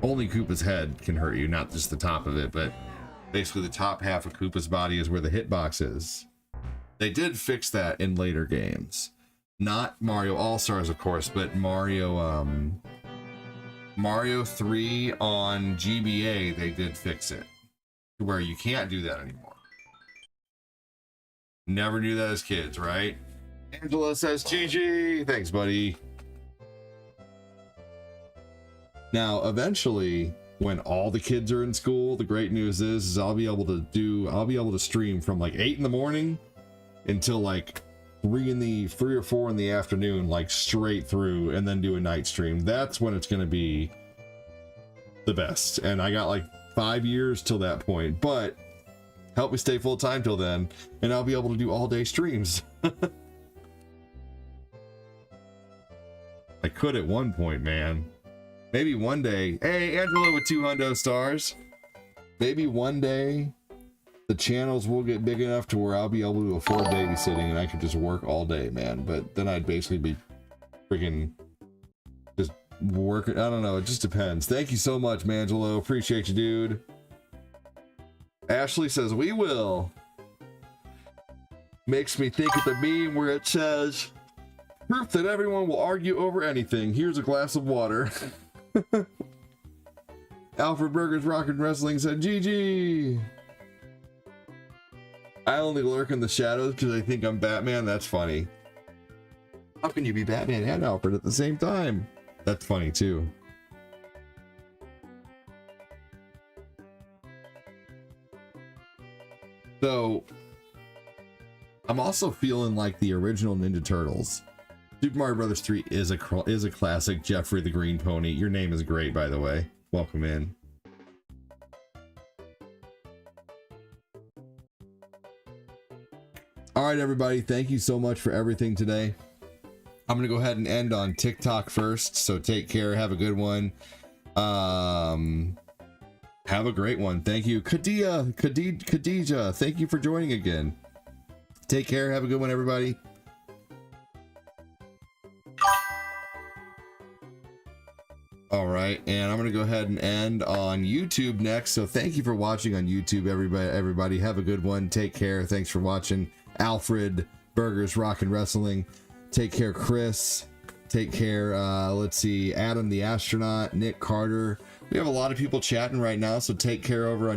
Only Koopa's head can hurt you, not just the top of it, but basically the top half of Koopa's body is where the hitbox is. They did fix that in later games. Not Mario All-Stars, of course, but Mario 3 on GBA, they did fix it to where you can't do that anymore. Never knew that as kids, right? Angela says GG. Thanks, buddy. Now, eventually, when all the kids are in school, the great news is I'll be able to stream from like 8 in the morning until like 3 or 4 in the afternoon, like straight through, and then do a night stream. That's when it's going to be the best. And I got like 5 years till that point, but help me stay full time till then, and I'll be able to do all day streams. I could at one point, man. Maybe one day. Hey, Angelo with 200 stars. Maybe one day the channels will get big enough to where I'll be able to afford babysitting and I can just work all day, man. But then I'd basically be freaking just working. I don't know. It just depends. Thank you so much, Mangelo. Appreciate you, dude. Ashley says, we will. Makes me think of the meme where it says, proof that everyone will argue over anything. Here's a glass of water. Alfred Burger's Rockin' Wrestling said, GG. I only lurk in the shadows because I think I'm Batman. That's funny. How can you be Batman and Alfred at the same time? That's funny too. So, I'm also feeling like the original Ninja Turtles. Super Mario Bros. 3 is a classic. Jeffrey the Green Pony. Your name is great, by the way. Welcome in. All right, everybody. Thank you so much for everything today. I'm going to go ahead and end on TikTok first. So take care. Have a good one. Have a great one. Thank you. Khadija, thank you for joining again. Take care. Have a good one, everybody. All right, and I'm gonna go ahead and end on YouTube next. So thank you for watching on YouTube, everybody. Have a good one. Take care. Thanks for watching. Alfred, Burgers, Rock and Wrestling. Take care, Chris. Take care. Let's see, Adam the Astronaut, Nick Carter. We have a lot of people chatting right now, so take care over on